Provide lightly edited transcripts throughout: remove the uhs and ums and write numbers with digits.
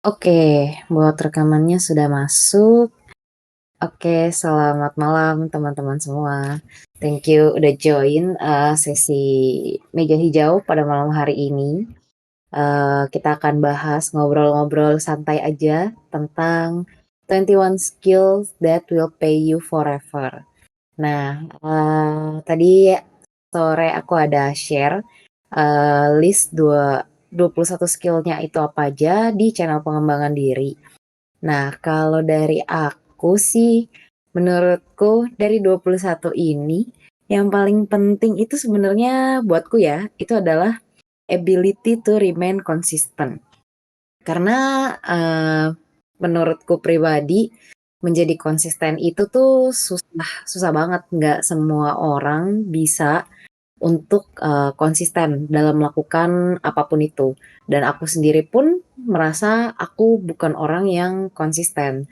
Oke, buat rekamannya sudah masuk. Oke, selamat malam teman-teman semua. Thank you udah join sesi meja hijau pada malam hari ini. Kita akan bahas ngobrol-ngobrol santai aja tentang 21 skills that will pay you forever. Nah, tadi sore aku ada share list 21 skillnya itu apa aja di channel pengembangan diri. Nah, kalau dari aku sih, menurutku dari 21 ini, yang paling penting itu sebenarnya buatku ya, itu adalah ability to remain consistent. Karena eh, menurutku pribadi, menjadi konsisten itu tuh susah, susah banget. Nggak semua orang bisa untuk konsisten dalam melakukan apapun itu. Dan aku sendiri pun merasa aku bukan orang yang konsisten.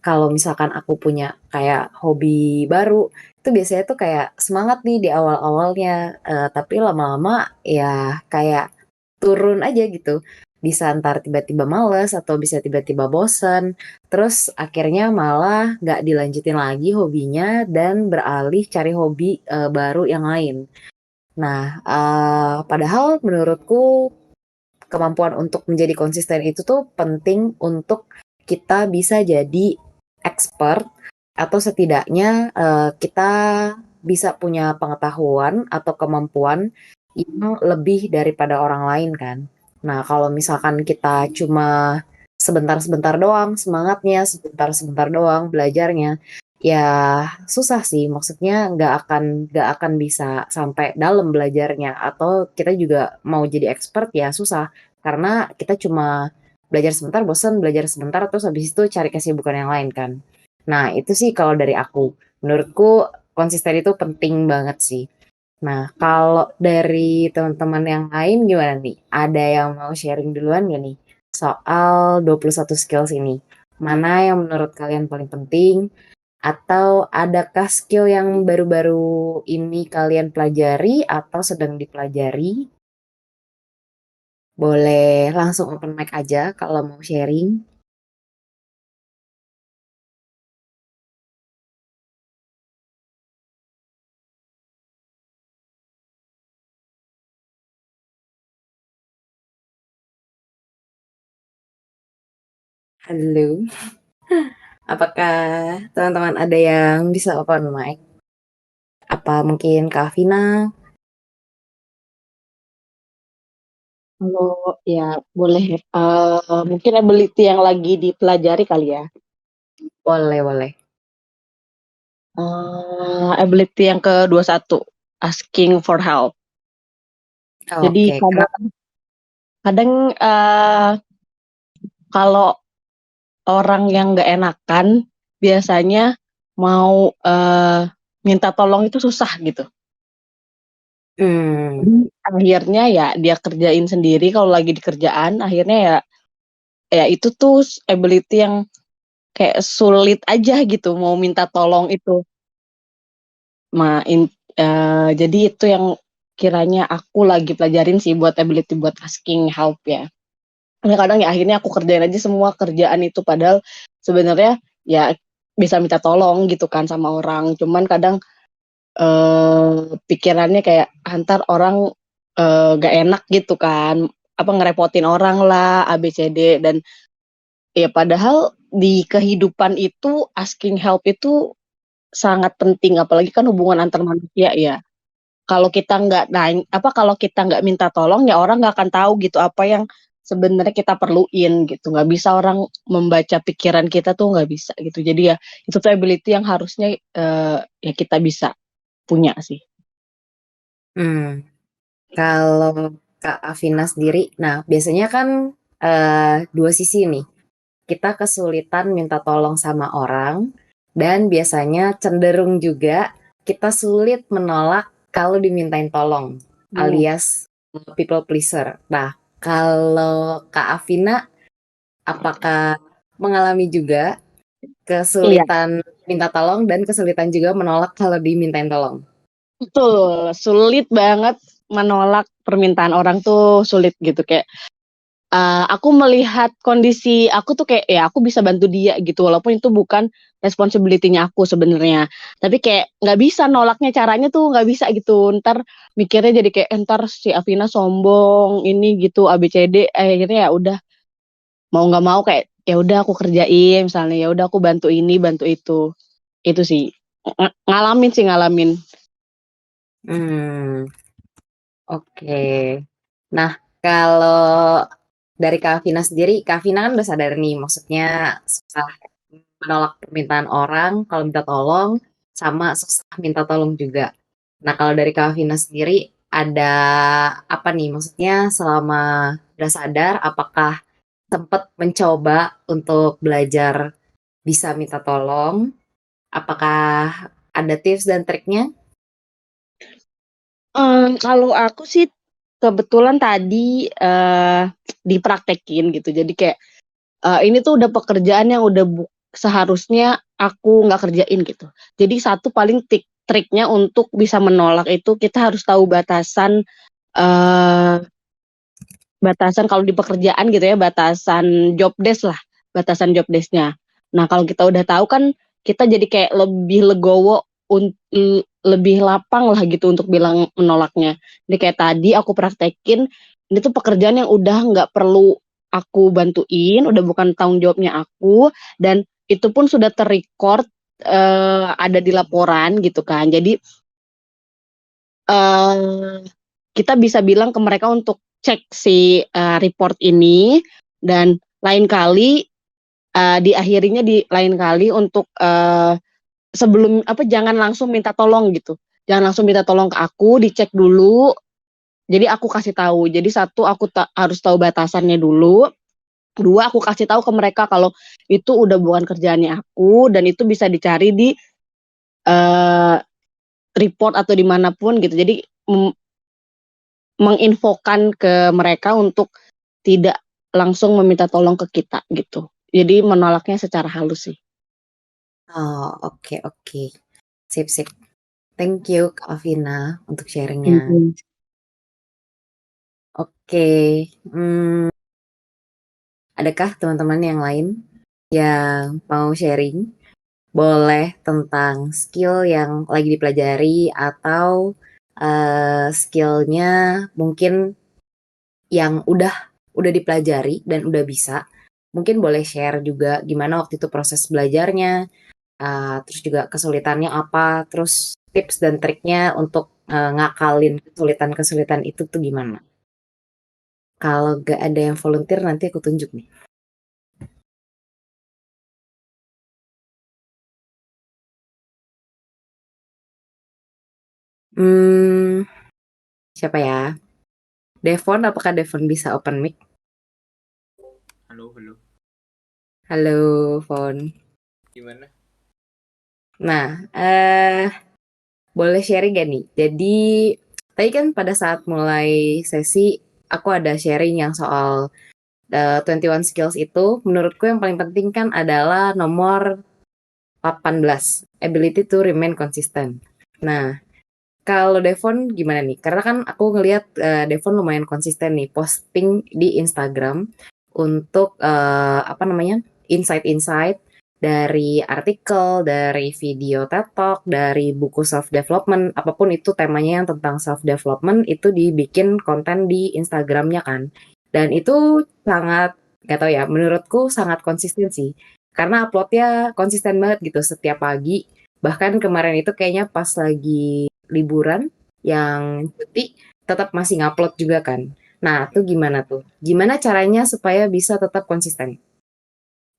Kalau misalkan aku punya kayak hobi baru, itu biasanya tuh kayak semangat nih di awal-awalnya, tapi lama-lama ya kayak turun aja gitu. Bisa ntar tiba-tiba males atau bisa tiba-tiba bosen. Terus akhirnya malah nggak dilanjutin lagi hobinya dan beralih cari hobi baru yang lain. Nah, padahal menurutku kemampuan untuk menjadi konsisten itu tuh penting untuk kita bisa jadi expert atau setidaknya kita bisa punya pengetahuan atau kemampuan yang lebih daripada orang lain kan. Nah, kalau misalkan kita cuma sebentar-sebentar doang semangatnya, sebentar-sebentar doang belajarnya, ya susah sih. Maksudnya nggak akan bisa sampai dalam belajarnya atau kita juga mau jadi expert ya susah karena kita cuma belajar sebentar, bosan, belajar sebentar, terus habis itu cari kesibukan yang lain kan. Nah, itu sih kalau dari aku. Menurutku konsisten itu penting banget sih. Nah, kalau dari teman-teman yang lain gimana nih? Ada yang mau sharing duluan gak nih? Soal 21 skills ini. Mana yang menurut kalian paling penting? Atau adakah skill yang baru-baru ini kalian pelajari atau sedang dipelajari? Boleh langsung open mic aja kalau mau sharing. Halo, apakah teman-teman ada yang bisa open mic? Apa mungkin Kak Vina? Kalau ya boleh mungkin ability yang lagi dipelajari kali ya. Boleh, boleh. Ability yang ke-21, asking for help. Jadi Oke, kadang kenapa? kadang kalau orang yang nggak enakan biasanya mau minta tolong itu susah gitu. Hmm, Jadi akhirnya ya dia kerjain sendiri kalau lagi di kerjaan, akhirnya ya ya itu tuh ability yang kayak sulit aja gitu mau minta tolong itu. Ma, jadi itu yang kiranya aku lagi pelajarin sih buat ability buat asking help ya. Karena kadang ya akhirnya aku kerjain aja semua kerjaan itu padahal sebenarnya ya bisa minta tolong gitu kan sama orang. Cuman kadang pikirannya kayak antar orang gak enak gitu kan. Apa ngerepotin orang lah ABCD dan ya padahal di kehidupan itu asking help itu sangat penting apalagi kan hubungan antar manusia ya. Kalau kita nggak nanya apa kalau kita nggak minta tolong ya orang nggak akan tahu gitu apa yang sebenarnya kita perluin gitu nggak bisa orang membaca pikiran kita tuh nggak bisa gitu jadi ya itu tuh ability yang harusnya ya kita bisa punya sih. hmm. Kalau Kak Afina sendiri, nah biasanya kan dua sisi nih. Kita kesulitan minta tolong sama orang, dan biasanya cenderung juga kita sulit menolak kalau dimintain tolong, Hmm. alias people pleaser. Nah, kalau Kak Afina, apakah mengalami juga Iya, kesulitan minta tolong dan kesulitan juga menolak kalau dimintain tolong? betul sulit banget menolak permintaan orang tuh sulit gitu kayak aku melihat kondisi aku tuh kayak ya aku bisa bantu dia gitu walaupun itu bukan responsibility-nya aku sebenarnya. Tapi kayak nggak bisa nolaknya caranya tuh nggak bisa gitu. Ntar mikirnya jadi kayak ntar si Afina sombong ini gitu ABCD akhirnya ya udah mau nggak mau kayak ya udah aku kerjain misalnya ya udah aku bantu ini bantu itu sih ngalamin sih ngalamin. Hmm, oke. Nah, kalau dari Kak Vina sendiri, Kak Vina kan udah sadar nih, maksudnya susah menolak permintaan orang kalau minta tolong, sama susah minta tolong juga. Nah, kalau dari Kak Vina sendiri, ada apa nih? Maksudnya selama udah sadar, apakah sempat mencoba untuk belajar bisa minta tolong? Apakah ada tips dan triknya? Kalau aku sih kebetulan tadi dipraktekin gitu jadi kayak ini tuh udah pekerjaan yang udah seharusnya aku nggak kerjain gitu. Jadi satu paling triknya untuk bisa menolak itu kita harus tahu eh, batasan kalau di pekerjaan gitu ya, batasan job desk lah, batasan job desk-nya. Nah, kalau kita udah tahu kan kita jadi kayak lebih legowo, lebih lapang lah gitu untuk bilang menolaknya. Jadi kayak tadi aku praktekin, ini tuh pekerjaan yang udah nggak perlu aku bantuin, udah bukan tanggung jawabnya aku, dan itu pun sudah terrecord, ada di laporan gitu kan. Jadi eh kita bisa bilang ke mereka untuk cek si report ini dan lain kali diakhirinya di lain kali untuk sebelum apa jangan langsung minta tolong gitu. Jangan langsung minta tolong ke aku, dicek dulu. Jadi aku kasih tahu. Jadi satu aku harus tahu batasannya dulu. Dua aku kasih tahu ke mereka kalau itu udah bukan kerjaannya aku dan itu bisa dicari di uh, report atau dimanapun gitu. Jadi menginfokan ke mereka untuk tidak langsung meminta tolong ke kita gitu. Jadi menolaknya secara halus sih. Oh, oke, oke. Sip, sip. Thank you, Kak Vina, untuk sharingnya. Thank you. Oke, hmm, adakah teman-teman yang lain yang mau sharing? Boleh tentang skill yang lagi dipelajari atau skillnya mungkin yang udah dipelajari dan udah bisa. Mungkin boleh share juga gimana waktu itu proses belajarnya, terus juga kesulitannya apa, terus tips dan triknya untuk ngakalin kesulitan-kesulitan itu tuh gimana. Kalau gak ada yang volunteer nanti aku tunjuk nih. Hmm, siapa ya? Devon, apakah Devon bisa open mic? Halo, halo. Halo, Von. Gimana? Nah, boleh sharing gak nih? Jadi, tadi kan pada saat mulai sesi, aku ada sharing yang soal 21 skills itu. Menurutku yang paling penting kan adalah nomor 18, ability to remain consistent. Nah, kalau Devon gimana nih? Karena kan aku ngelihat Devon lumayan konsisten nih posting di Instagram untuk apa namanya insight-insight dari artikel, dari video TED Talk, dari buku self development, apapun itu temanya yang tentang self development itu dibikin konten di Instagramnya kan. Dan itu sangat gak tau ya, menurutku sangat konsisten sih. Karena uploadnya konsisten banget gitu setiap pagi. Bahkan kemarin itu kayaknya pas lagi liburan yang cuti tetap masih ngupload juga kan. Nah, tuh gimana tuh? Gimana caranya supaya bisa tetap konsisten?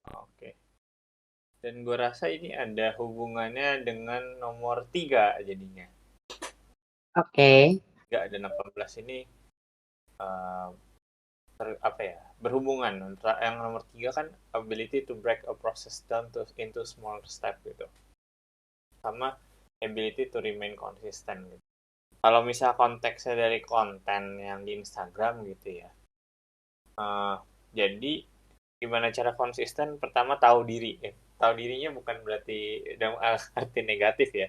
Oke. Dan gue rasa ini ada hubungannya dengan nomor 3 jadinya. Oke. 3 dan 18 ini uh, apa ya? Berhubungan. Yang nomor 3 kan ability to break a process down into small step gitu. Sama ability to remain consistent gitu. Kalau misal konteksnya dari konten yang di Instagram gitu ya. Uh, jadi gimana cara konsisten? Pertama tahu diri. Tahu dirinya bukan berarti dalam arti negatif ya,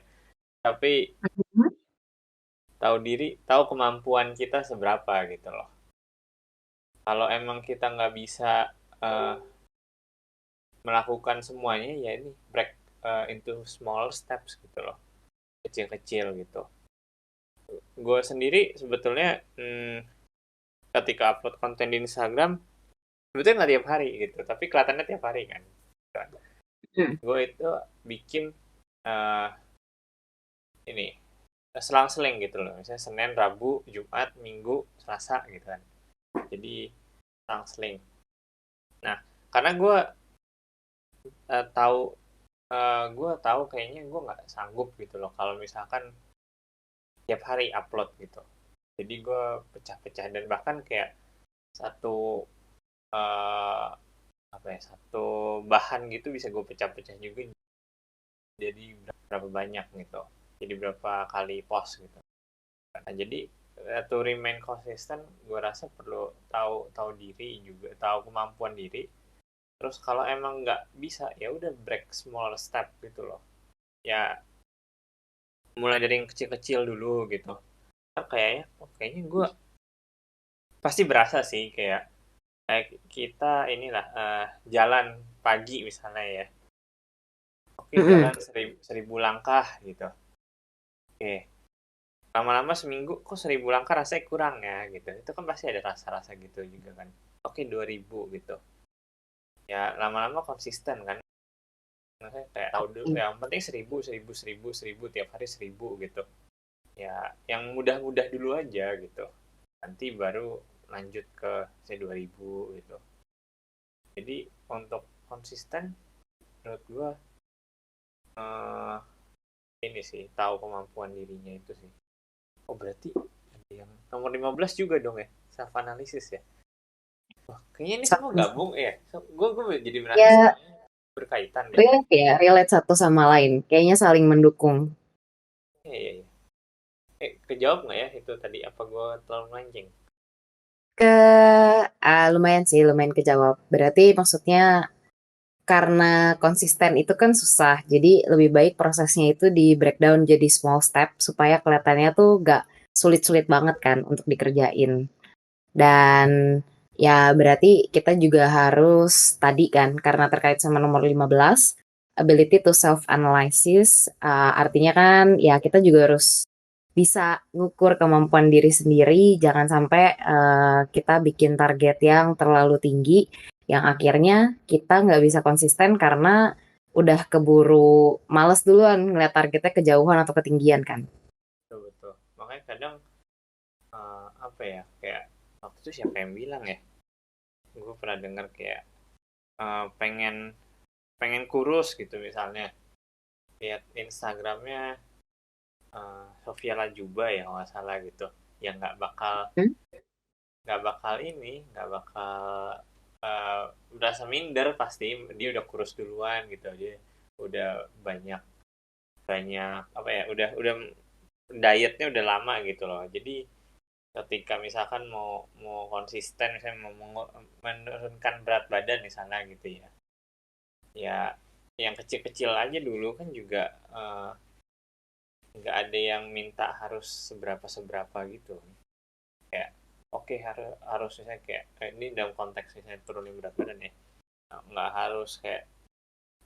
tapi tahu diri, tahu kemampuan kita seberapa gitu loh. Kalau emang kita nggak bisa uh, melakukan semuanya, ya ini break into small steps gitu loh, kecil-kecil gitu. Gue sendiri sebetulnya ketika upload konten di Instagram, sebetulnya nggak tiap hari gitu, tapi kelihatannya tiap hari kan. Hmm. Gue itu bikin uh, ini selang-seling gitu loh, misalnya Senin, Rabu, Jumat, Minggu, Selasa gitu kan. Jadi selang-seling. Nah, karena tahu gue tahu kayaknya gue nggak sanggup gitu loh kalau misalkan tiap hari upload gitu. Jadi gue pecah-pecah, dan bahkan kayak satu uh, apa ya, satu bahan gitu bisa gue pecah-pecah juga jadi berapa banyak gitu, jadi berapa kali post gitu. Nah, jadi to remain konsisten, gue rasa perlu tahu tahu diri juga, tahu kemampuan diri. Terus kalau emang nggak bisa, ya udah break small step gitu loh. Ya mulai dari yang kecil-kecil dulu gitu. Kayaknya, kayaknya gue pasti berasa sih, kayak kita inilah jalan pagi misalnya ya. Oke, Mm-mm. jalan seribu langkah gitu. Oke, lama-lama seminggu kok 1.000 langkah rasanya kurang ya gitu. Itu kan pasti ada rasa-rasa gitu juga kan. Oke, 2.000 gitu. Ya lama-lama konsisten kan. Maksudnya kayak tahu dulu, Oke. yang penting 1.000, 1.000, 1.000, 1.000 tiap hari 1.000 gitu. Ya yang mudah-mudah dulu aja gitu. Nanti baru lanjut ke 2.000 gitu. Jadi untuk konsisten, menurut gua eh, ini sih, tahu kemampuan dirinya itu sih. Oh berarti ada yang nomor 15 juga dong ya, self analysis ya. Wah, kayaknya ini semua Sama- gabung ya. So, gue jadi merasa Ya, semuanya berkaitan deh. relate ya, relate satu sama lain. Kayaknya saling mendukung. Iya, iya, iya. Kejawab nggak ya itu tadi, apa gue terlalu mancing? Ke lumayan sih, lumayan kejawab. Berarti maksudnya karena konsisten itu kan susah, jadi lebih baik prosesnya itu di breakdown jadi small step supaya kelihatannya tuh gak sulit-sulit banget kan untuk dikerjain. Dan ya berarti kita juga harus tadi kan, karena terkait sama nomor 15, ability to self-analysis, artinya kan ya kita juga harus bisa ngukur kemampuan diri sendiri, jangan sampai kita bikin target yang terlalu tinggi, yang akhirnya kita nggak bisa konsisten karena udah keburu males duluan ngeliat targetnya kejauhan atau ketinggian kan. Betul, betul. Makanya kadang apa ya, kayak waktu itu siapa yang bilang ya? Gue pernah dengar kayak pengen pengen kurus gitu misalnya. Lihat Instagramnya Sofia Lajuba ya kalau nggak salah gitu. Yang Hmm? nggak bakal uh, berasa minder, pasti dia udah kurus duluan gitu, dia udah banyak banyak apa ya, udah dietnya udah lama gitu loh. Jadi ketika misalkan mau mau konsisten, misalnya mau menurunkan berat badan di sana gitu ya, ya yang kecil-kecil aja dulu kan juga nggak ada yang minta harus seberapa seberapa gitu. Kayak oke, harus harus misalnya kayak ini dalam konteks misalnya turunin berat badan ya. Nah, nggak harus kayak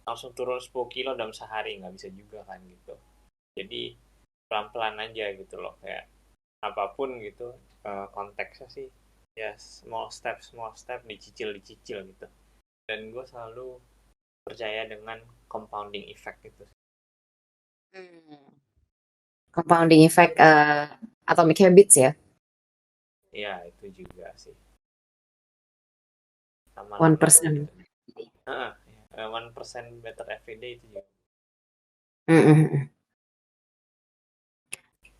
langsung turun 10 kilo dalam sehari, nggak bisa juga kan gitu. Jadi pelan-pelan aja gitu loh, kayak apapun gitu konteksnya sih, ya small step, dicicil gitu. Dan gue selalu percaya dengan compounding effect gitu. Hmm. Compounding effect atomic habits ya, Ya itu juga sih, one lama-lama percent. gitu. 1% better every day itu juga. Mm-mm.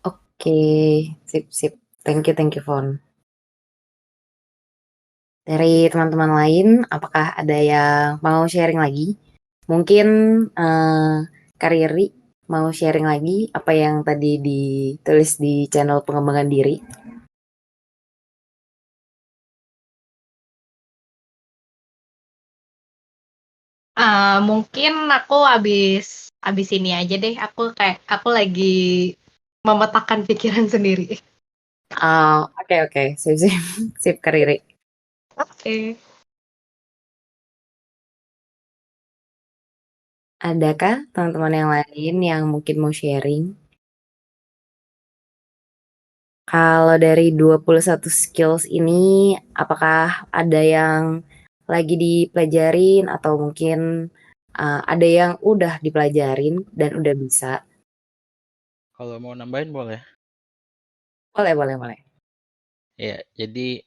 Oke, sip, sip. Thank you, Fon. Dari teman-teman lain, apakah ada yang mau sharing lagi? Mungkin Kak Riri mau sharing lagi apa yang tadi ditulis di channel pengembangan diri. Mungkin aku abis ini aja deh. Aku lagi memetakan pikiran sendiri. Oke, oke, sip, sip, sip, Kak Riri. Oke. Adakah teman-teman yang lain yang mungkin mau sharing? Kalau dari 21 skills ini, apakah ada yang lagi dipelajarin atau mungkin ada yang udah dipelajarin dan udah bisa? Kalau mau nambahin boleh. Boleh, boleh, boleh. Ya, jadi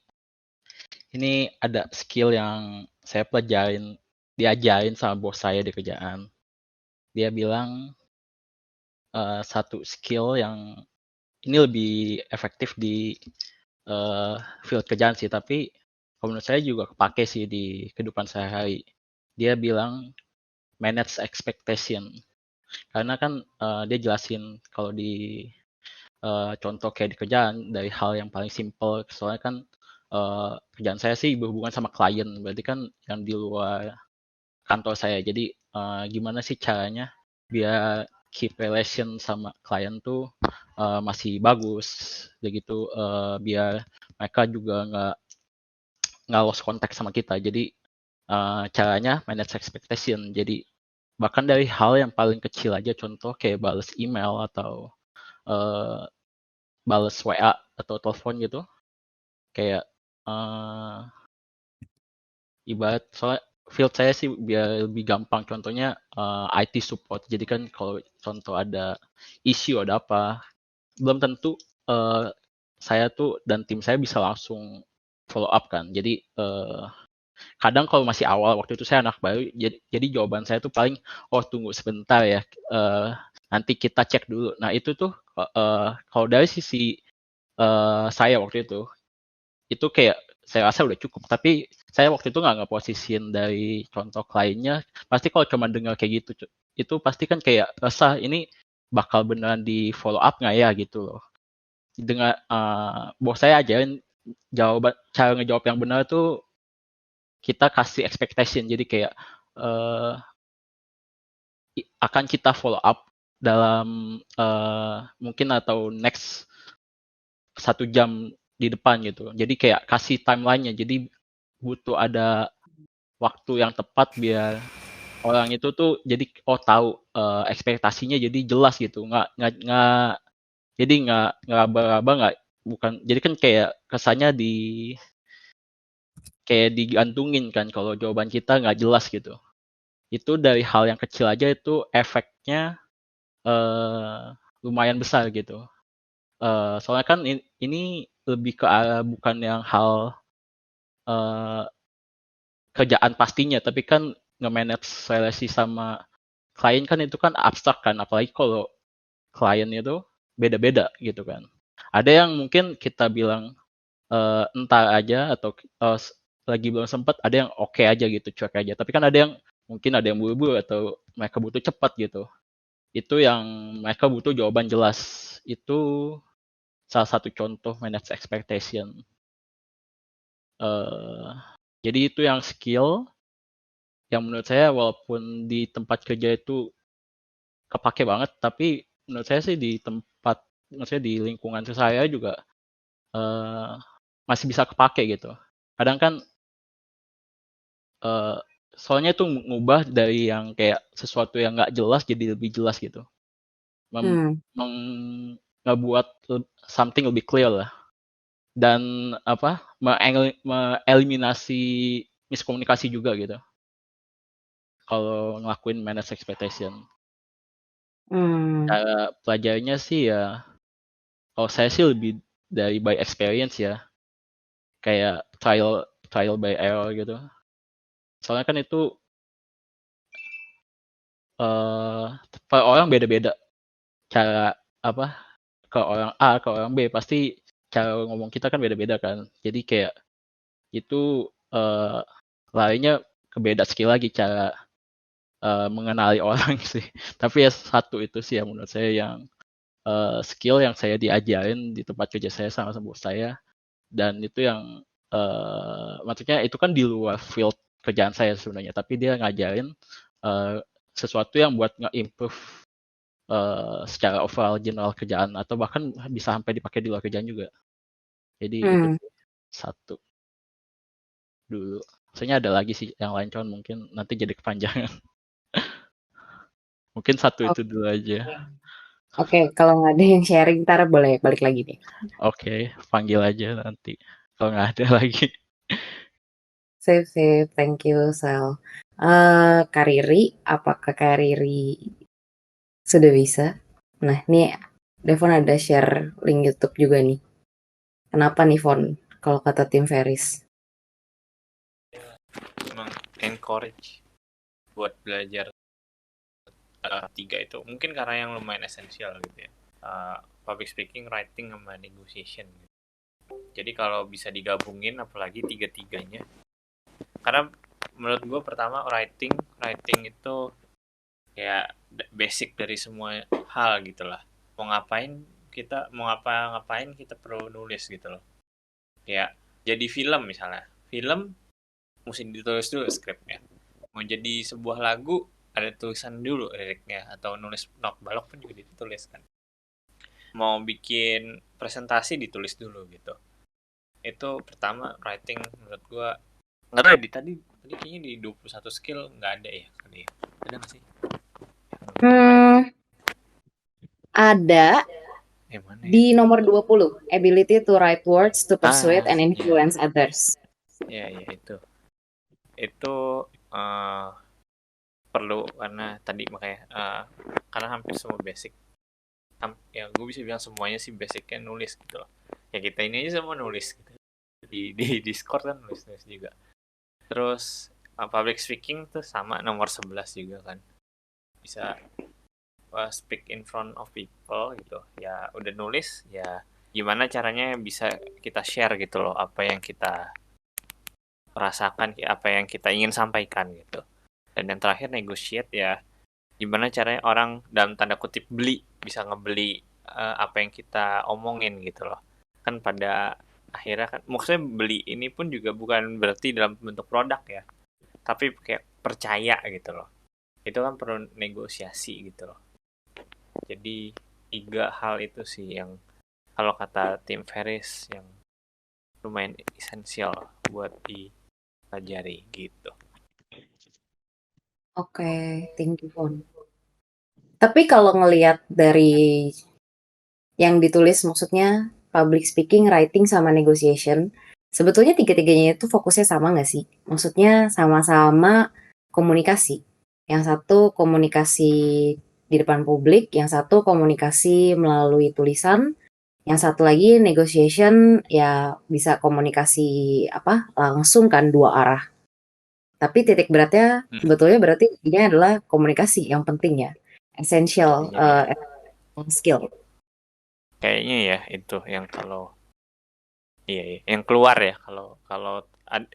ini ada skill yang saya pelajarin, diajarin sama bos saya di kerjaan. Dia bilang satu skill yang ini lebih efektif di field kerjaan sih, tapi kalau menurut saya juga kepake sih di kehidupan sehari-hari. Dia bilang manage expectation. Karena kan dia jelasin kalau di contoh kayak di kerjaan dari hal yang paling simple, soalnya kan kerjaan saya sih berhubungan sama klien, berarti kan yang di luar kantor saya. Jadi gimana sih caranya biar keep relation sama klien tuh masih bagus, begitu biar mereka juga nggak lost contact sama kita. Jadi caranya manage expectation. Jadi bahkan dari hal yang paling kecil aja, contoh kayak balas email atau uh, balas WA atau telepon gitu, kayak ibarat soalnya field saya sih biar lebih gampang, contohnya IT support. Jadi kan kalau contoh ada isu ada apa, belum tentu saya tuh dan tim saya bisa langsung follow up kan. Jadi kadang kalau masih awal, waktu itu saya anak baru, jadi jawaban saya tuh paling, oh tunggu sebentar ya, nanti kita cek dulu. Nah itu tuh kalau dari sisi saya waktu itu kayak saya rasa udah cukup. Tapi saya waktu itu nggak ngeposisiin dari contoh kliennya. Pasti kalau cuma dengar kayak gitu, itu pasti kan kayak resah, ini bakal beneran di follow up nggak ya gitu loh. Dengan bos saya ajarin jawaban, cara ngejawab yang benar tuh kita kasih expectation. Jadi kayak akan kita follow up dalam mungkin atau next 1 jam di depan gitu. Jadi kayak kasih timelinenya. Jadi butuh ada waktu yang tepat biar orang itu tuh jadi tahu ekspektasinya, jadi jelas gitu. Nggak jadi nggak aba-aba, nggak, bukan, jadi kan kayak kesannya kayak digantungin kan kalau jawaban kita nggak jelas gitu. Itu dari hal yang kecil aja itu efeknya lumayan besar gitu. Soalnya kan ini lebih ke arah bukan yang hal kerjaan pastinya, tapi kan nge-manage relasi sama klien kan itu kan abstrak kan, apalagi kalau klien itu beda-beda gitu kan. Ada yang mungkin kita bilang entar aja atau lagi belum sempat, ada yang oke aja gitu, cuek aja. Tapi kan ada yang mungkin ada yang buru-buru atau mereka butuh cepat gitu. Itu yang mereka butuh jawaban jelas. Itu salah satu contoh manage expectation. Jadi itu yang skill yang menurut saya walaupun di tempat kerja itu kepake banget, tapi menurut saya sih di tempat, maksudnya di lingkungan saya juga masih bisa kepake gitu. Kadang kan soalnya itu ngubah dari yang kayak sesuatu yang nggak jelas jadi lebih jelas gitu. Ngebuat something lebih clear lah. Dan apa, mengeliminasi miskomunikasi juga gitu. Kalau ngelakuin manage expectation. Cara pelajarinya sih ya, kalau saya sih lebih dari by experience ya. Kayak trial by error gitu. Soalnya kan itu per orang beda-beda. Cara apa, ke orang A, ke orang B, pasti cara ngomong kita kan beda-beda kan. Jadi kayak itu larinya ke beda skill lagi, cara mengenali orang sih. Tapi ya satu itu sih yang menurut saya yang skill yang saya diajarin di tempat kerja saya sama bos saya. Dan itu yang maksudnya itu kan di luar field kerjaan saya sebenarnya, tapi dia ngajarin sesuatu yang buat nge-improve secara overall general kerjaan, atau bahkan bisa sampai dipakai di luar kerjaan juga. Jadi itu satu. dulu. Maksudnya ada lagi sih yang lain, cuman mungkin nanti jadi kepanjangan. Mungkin satu itu dulu aja. Oke, kalau nggak ada yang sharing, ntar boleh balik lagi deh. Oke, panggil aja nanti kalau nggak ada lagi. Sip, thank you, Sal. Kak Riri, apakah Kak Riri sudah bisa? Nah, nih Devon ada share link YouTube juga nih. Kenapa nih, Von? Kalau kata tim Ferris? Emang encourage buat belajar tiga itu. Mungkin karena yang lumayan esensial gitu ya. Public speaking, writing, sama negotiation gitu. Jadi kalau bisa digabungin, apalagi tiga-tiganya. Karena menurut gue pertama writing itu kayak basic dari semua hal gitu lah. Mau ngapain kita perlu nulis gitu loh. Kayak jadi film misalnya. Film mesti ditulis dulu skripnya. Mau jadi sebuah lagu ada tulisan dulu liriknya, atau nulis not balok pun juga ditulis kan. Mau bikin presentasi ditulis dulu gitu. Itu pertama writing menurut gua. Nggak tahu tadi kayaknya di 21 skill nggak ada ya kali ya. Ada nggak sih? Ada Mana di nomor 20, ability to write words to persuade and influence others. Ya itu perlu, karena tadi makanya karena hampir semua basic ya gue bisa bilang semuanya sih basicnya nulis gitu loh. Ya kita ini aja semua nulis gitu. Di Discord kan nulis juga. Terus public speaking tuh sama nomor 11 juga kan. Bisa speak in front of people gitu. Ya udah nulis, ya gimana caranya bisa kita share gitu loh, apa yang kita rasakan, apa yang kita ingin sampaikan gitu. Dan yang terakhir negotiate, ya gimana caranya orang dalam tanda kutip bisa ngebeli apa yang kita omongin gitu loh. Kan pada akhirnya kan maksudnya beli ini pun juga bukan berarti dalam bentuk produk ya, tapi kayak percaya gitu loh. Itu kan perlu negosiasi gitu loh. Jadi 3 hal itu sih yang kalau kata tim Ferris yang lumayan esensial buat dipelajari gitu. Oke, thank you, Von. Tapi kalau ngelihat dari yang ditulis, maksudnya public speaking, writing, sama negotiation, sebetulnya tiga-tiganya itu fokusnya sama nggak sih? Maksudnya sama-sama komunikasi. Yang satu komunikasi di depan publik, yang satu komunikasi melalui tulisan, yang satu lagi negotiation, ya bisa komunikasi langsung kan, dua arah. Tapi titik beratnya sebetulnya berarti ini adalah komunikasi yang penting ya, essential skill. Kayaknya ya itu yang kalau yang keluar ya,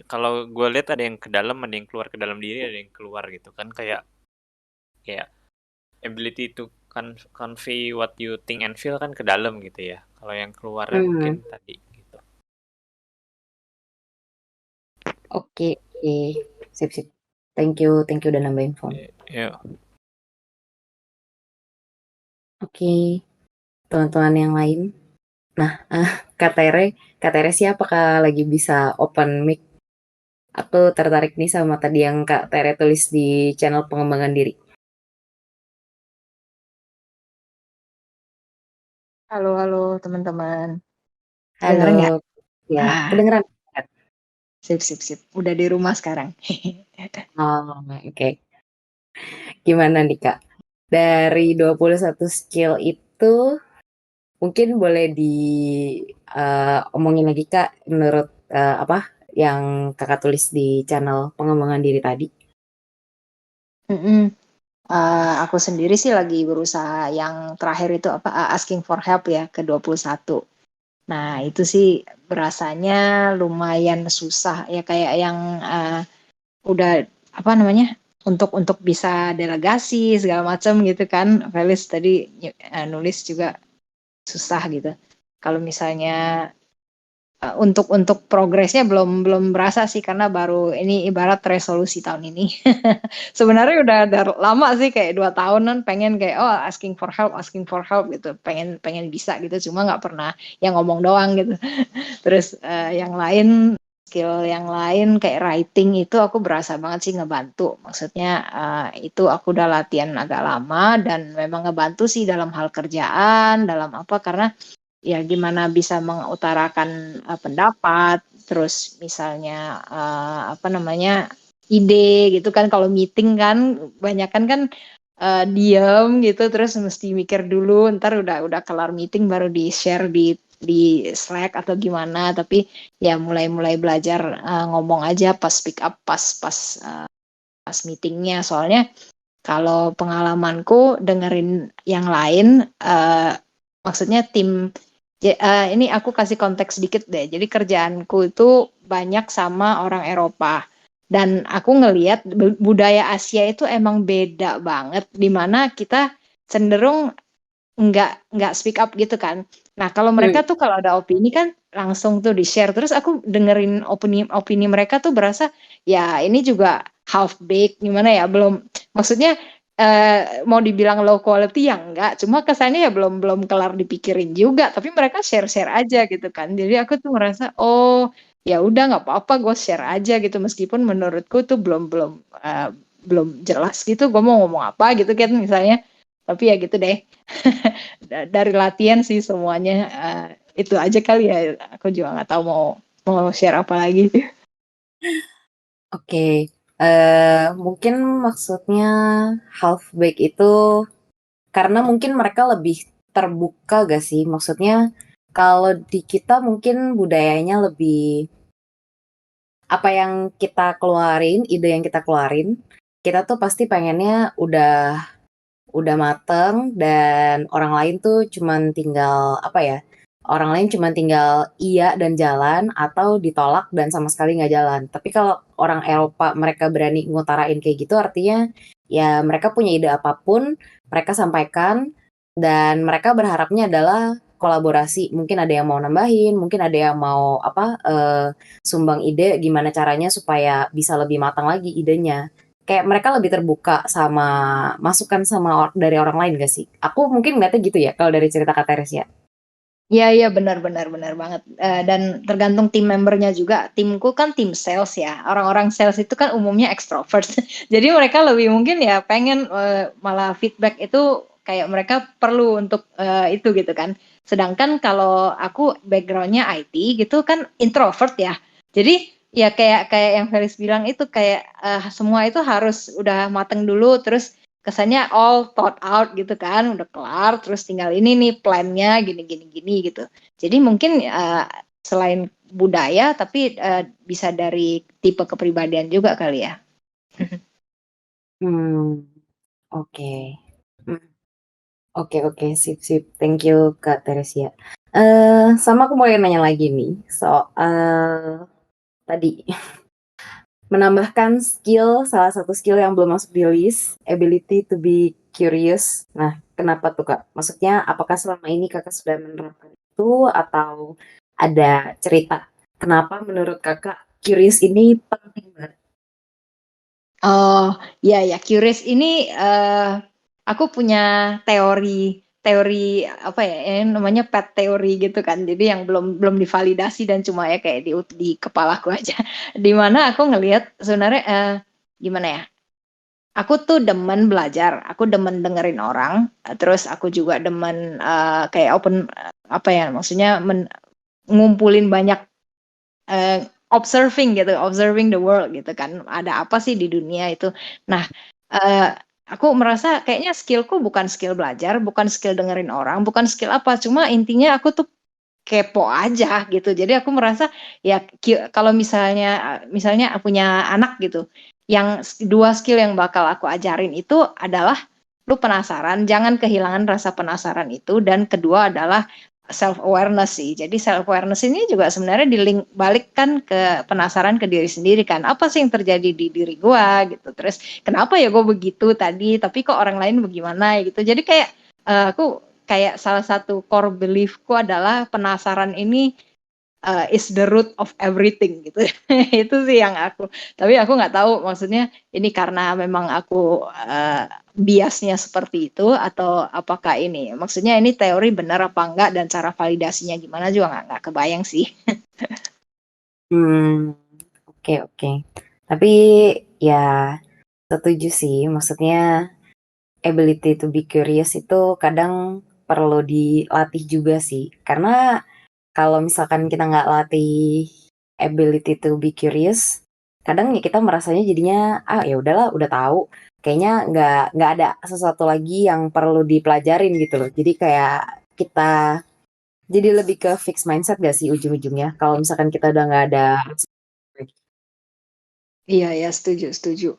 kalau gue lihat ada yang ke dalam, ada yang keluar ke dalam diri, ada yang keluar gitu kan, kayak ability to convey what you think and feel kan ke dalam gitu ya. Kalau yang keluar mungkin tadi gitu. Oke. Sip. Thank you udah nambahin phone. Iya. Oke. Teman-teman yang lain. Nah, Kak Tere siapakah lagi bisa open mic? Aku tertarik nih sama tadi yang Kak Tere tulis di channel pengembangan diri. Halo teman-teman. Halo. Kedengeran nggak? Ya, kedengeran. Sip. Udah di rumah sekarang. Oke. Gimana nih Kak? Dari 21 skill itu mungkin boleh omongin lagi Kak, menurut yang Kakak tulis di channel pengembangan diri tadi. Aku sendiri sih lagi berusaha yang terakhir itu asking for help ya, ke 21. Nah itu sih berasanya lumayan susah ya, kayak yang udah untuk bisa delegasi segala macam gitu kan. Felis tadi nulis juga susah gitu. Kalau misalnya untuk progresnya belum berasa sih, karena baru ini ibarat resolusi tahun ini. Sebenarnya udah lama sih, kayak 2 tahunan pengen kayak asking for help gitu, pengen bisa gitu, cuma nggak pernah yang ngomong doang gitu. Terus yang lain skill yang lain kayak writing itu aku berasa banget sih ngebantu. Maksudnya itu aku udah latihan agak lama dan memang ngebantu sih dalam hal kerjaan, dalam apa karena ya gimana bisa mengutarakan pendapat, terus misalnya apa namanya ide gitu kan kalau meeting kan banyakan kan diam gitu terus mesti mikir dulu ntar udah kelar meeting baru di share di Slack atau gimana tapi ya mulai belajar ngomong aja pas speak up pas meetingnya soalnya kalau pengalamanku dengerin yang lain maksudnya tim ini aku kasih konteks sedikit deh jadi kerjaanku itu banyak sama orang Eropa dan aku ngelihat budaya Asia itu emang beda banget di mana kita cenderung nggak speak up gitu kan. Nah kalau mereka tuh kalau ada opini kan langsung tuh di share. Terus aku dengerin opini mereka tuh berasa ya ini juga half baked gimana ya belum maksudnya mau dibilang low quality ya enggak. Cuma kesannya ya belum kelar dipikirin juga. Tapi mereka share aja gitu kan. Jadi aku tuh merasa oh ya udah nggak apa-apa gue share aja gitu meskipun menurutku tuh belum jelas gitu gue mau ngomong apa gitu kan misalnya tapi ya gitu deh dari latihan sih semuanya itu aja kali ya aku juga nggak tahu mau share apa lagi. Oke, mungkin maksudnya half-baked itu karena mungkin mereka lebih terbuka gak sih? Maksudnya kalau di kita mungkin budayanya lebih apa yang kita keluarin, ide yang kita keluarin, kita tuh pasti pengennya udah mateng dan orang lain tuh cuman tinggal apa ya? Orang lain cuman tinggal iya dan jalan atau ditolak dan sama sekali nggak jalan. Tapi kalau orang Eropa mereka berani ngutarain kayak gitu artinya ya mereka punya ide apapun mereka sampaikan dan mereka berharapnya adalah kolaborasi. Mungkin ada yang mau nambahin, mungkin ada yang mau sumbang ide gimana caranya supaya bisa lebih matang lagi idenya. Kayak mereka lebih terbuka sama masukan sama dari orang lain gak sih? Aku mungkin ngeliatnya gitu ya kalau dari cerita Kak Teresia. Iya benar banget dan tergantung tim membernya juga timku kan tim sales ya orang-orang sales itu kan umumnya extrovert jadi mereka lebih mungkin ya pengen malah feedback itu kayak mereka perlu untuk itu gitu kan sedangkan kalau aku backgroundnya IT gitu kan introvert ya jadi ya kayak yang Felis bilang itu kayak semua itu harus udah mateng dulu terus kesannya all thought out gitu kan udah kelar terus tinggal ini nih plannya gini gitu jadi mungkin selain budaya tapi bisa dari tipe kepribadian juga kali ya. Oke. Oke, sip. Thank you Kak Teresia. Sama aku mau nanya lagi nih soal tadi menambahkan salah satu skill yang belum masuk di list, ability to be curious. Nah, kenapa tuh Kak? Maksudnya apakah selama ini Kakak sudah menerapkan itu atau ada cerita kenapa menurut Kakak curious ini penting banget? Oh ya curious ini aku punya teori apa ya namanya pet teori gitu kan jadi yang belum divalidasi dan cuma ya kayak di kepalaku aja di mana aku ngelihat sebenarnya gimana ya aku tuh demen belajar aku demen dengerin orang terus aku juga demen kayak open apa ya maksudnya ngumpulin banyak observing the world gitu kan ada apa sih di dunia itu nah aku merasa kayaknya skillku bukan skill belajar bukan skill dengerin orang bukan skill apa cuma intinya aku tuh kepo aja gitu jadi aku merasa ya kalau misalnya aku punya anak gitu yang dua skill yang bakal aku ajarin itu adalah lu penasaran jangan kehilangan rasa penasaran itu dan kedua adalah self awareness sih. Jadi self awareness ini juga sebenarnya dilink balikkan ke penasaran ke diri sendiri kan. Apa sih yang terjadi di diri gua gitu. Terus kenapa ya gue begitu tadi tapi kok orang lain bagaimana gitu. Jadi kayak aku kayak salah satu core beliefku adalah penasaran ini is the root of everything gitu. Itu sih yang tapi aku nggak tahu maksudnya ini karena memang aku biasnya seperti itu atau apakah ini maksudnya ini teori benar apa enggak dan cara validasinya gimana juga nggak kebayang sih. Oke oke. Tapi ya setuju sih, maksudnya ability to be curious itu kadang perlu dilatih juga sih. Karena kalau misalkan kita nggak latih ability to be curious, kadang ya kita merasanya jadinya ya udahlah, udah tahu. Kayaknya nggak ada sesuatu lagi yang perlu dipelajarin gitu loh. Jadi kayak kita jadi lebih ke fixed mindset gak sih ujung-ujungnya? Kalau misalkan kita udah nggak ada. Iya ya, setuju setuju.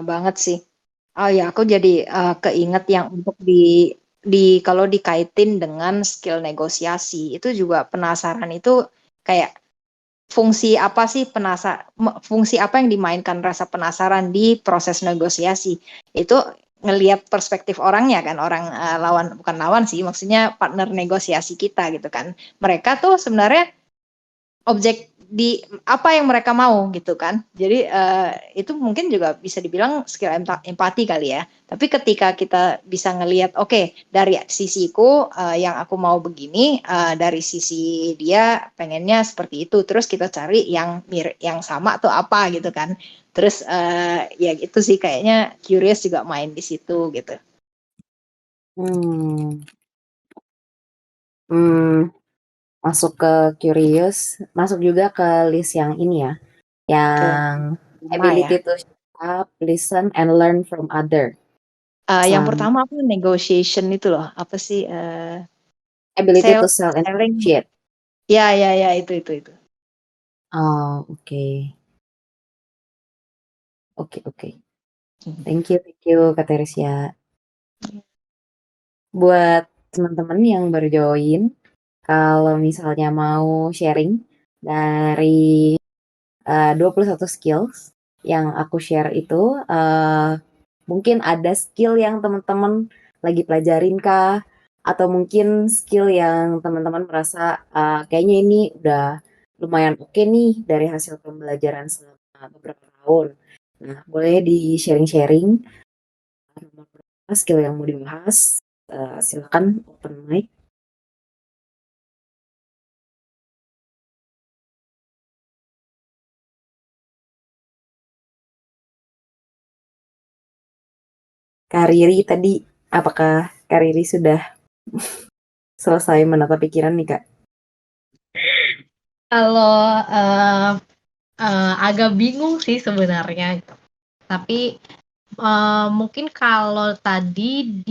Banget sih. Oh ya, aku jadi keinget yang untuk kalau dikaitin dengan skill negosiasi itu juga penasaran itu kayak fungsi apa yang dimainkan rasa penasaran di proses negosiasi itu ngelihat perspektif orangnya kan, orang lawan, bukan lawan sih, maksudnya partner negosiasi kita gitu kan, mereka tuh sebenarnya objek di apa yang mereka mau gitu kan. Jadi itu mungkin juga bisa dibilang skill empati kali ya. Tapi ketika kita bisa ngelihat, oke, dari sisiku yang aku mau begini, dari sisi dia pengennya seperti itu. Terus kita cari yang mirip, yang sama atau apa gitu kan. Terus ya itu sih kayaknya curious juga main di situ gitu. Hmm, hmm, masuk ke curious, masuk juga ke list yang ini ya, Ke yang lima ya. ability to shut up, listen, and learn from other. Yang Sama pertama apa, negotiation itu loh. Apa sih? ability to Sales, sell and selling. negotiate. Ya, itu. Oh, oke. Oke. Thank you, Kak Teresia. Buat teman-teman yang baru join, kalau misalnya mau sharing dari 21 skills yang aku share itu, mungkin ada skill yang teman-teman lagi pelajarin kah? Atau mungkin skill yang teman-teman merasa kayaknya ini udah lumayan oke nih dari hasil pembelajaran selama beberapa tahun. Nah, boleh di-sharing-sharing skill yang mau dibahas. Silakan open mic. Kak Riri tadi, apakah Kak Riri sudah selesai menata pikiran nih, Kak? Kalau agak bingung sih sebenarnya gitu. Tapi mungkin kalau tadi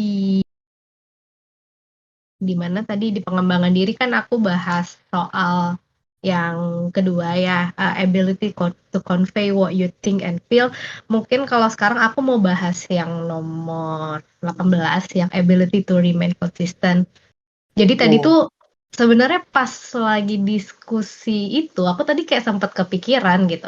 di mana tadi di pengembangan diri kan aku bahas soal yang kedua ya, ability to convey what you think and feel. Mungkin kalau sekarang aku mau bahas yang nomor 18, yang ability to remain consistent. Jadi tadi tuh sebenarnya pas lagi diskusi itu, aku tadi kayak sempat kepikiran gitu.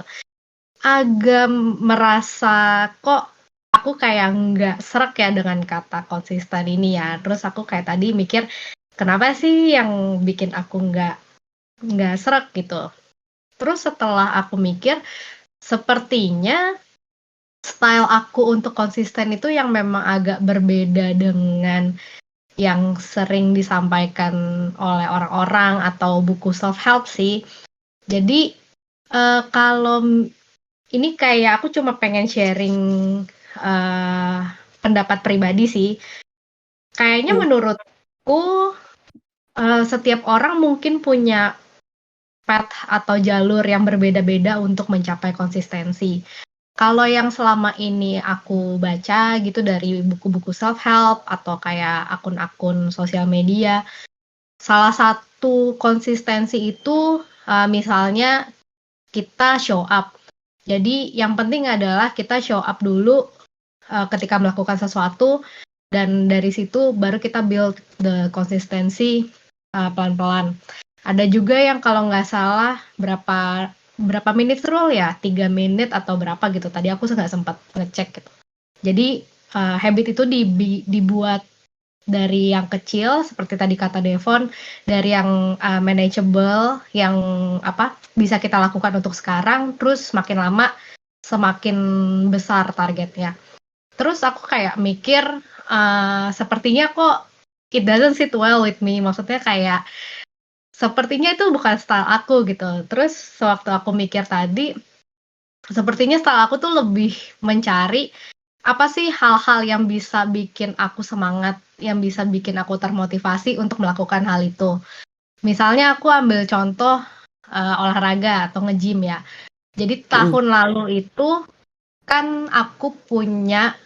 Agak merasa kok aku kayak nggak serak ya dengan kata konsisten ini ya. Terus aku kayak tadi mikir, kenapa sih yang bikin aku nggak serak gitu. Terus setelah aku mikir, sepertinya style aku untuk konsisten itu yang memang agak berbeda dengan yang sering disampaikan oleh orang-orang atau buku self-help sih. Jadi kalau ini kayak aku cuma pengen sharing pendapat pribadi sih. Kayaknya menurutku setiap orang mungkin punya path atau jalur yang berbeda-beda untuk mencapai konsistensi. Kalau yang selama ini aku baca gitu dari buku-buku self-help atau kayak akun-akun sosial media, salah satu konsistensi itu misalnya kita show up. Jadi yang penting adalah kita show up dulu ketika melakukan sesuatu, dan dari situ baru kita build the konsistensi pelan-pelan. Ada juga yang kalau nggak salah berapa menit rule ya, 3 menit atau berapa gitu. Tadi aku nggak sempat ngecek gitu. Jadi habit itu dibuat dari yang kecil seperti tadi kata Devon, dari yang manageable, yang bisa kita lakukan untuk sekarang, terus makin lama semakin besar targetnya. Terus aku kayak mikir sepertinya kok it doesn't sit well with me, maksudnya kayak sepertinya itu bukan style aku gitu. Terus sewaktu aku mikir tadi, sepertinya style aku tuh lebih mencari apa sih hal-hal yang bisa bikin aku semangat, yang bisa bikin aku termotivasi untuk melakukan hal itu. Misalnya aku ambil contoh olahraga atau nge-gym ya. Jadi tahun lalu itu kan aku punya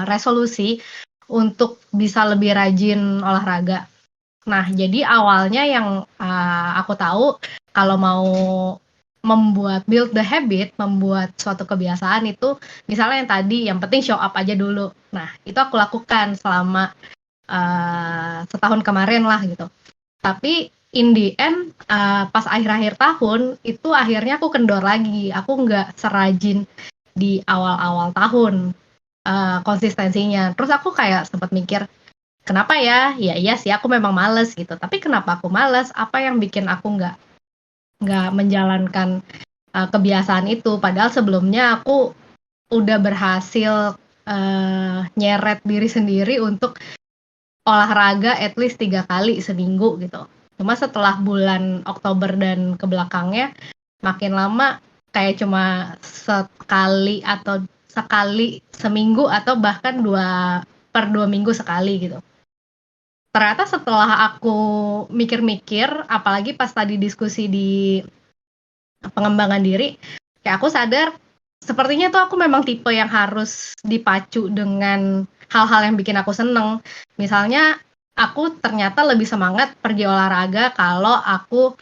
resolusi untuk bisa lebih rajin olahraga. Nah, jadi awalnya yang aku tahu kalau mau build the habit, membuat suatu kebiasaan itu, misalnya yang tadi, yang penting show up aja dulu. Nah, itu aku lakukan selama setahun kemarin lah gitu. Tapi in the end, pas akhir-akhir tahun, itu akhirnya aku kendor lagi. Aku nggak serajin di awal-awal tahun konsistensinya. Terus aku kayak sempat mikir, kenapa ya? Ya iya sih, aku memang males gitu. Tapi kenapa aku males? Apa yang bikin aku nggak menjalankan kebiasaan itu? Padahal sebelumnya aku udah berhasil nyeret diri sendiri untuk olahraga at least 3 kali seminggu gitu. Cuma setelah bulan Oktober dan ke belakangnya, makin lama kayak cuma sekali atau sekali seminggu atau bahkan 2 minggu sekali gitu. Ternyata setelah aku mikir-mikir, apalagi pas tadi diskusi di pengembangan diri, kayak aku sadar sepertinya tuh aku memang tipe yang harus dipacu dengan hal-hal yang bikin aku seneng. Misalnya aku ternyata lebih semangat pergi olahraga kalau aku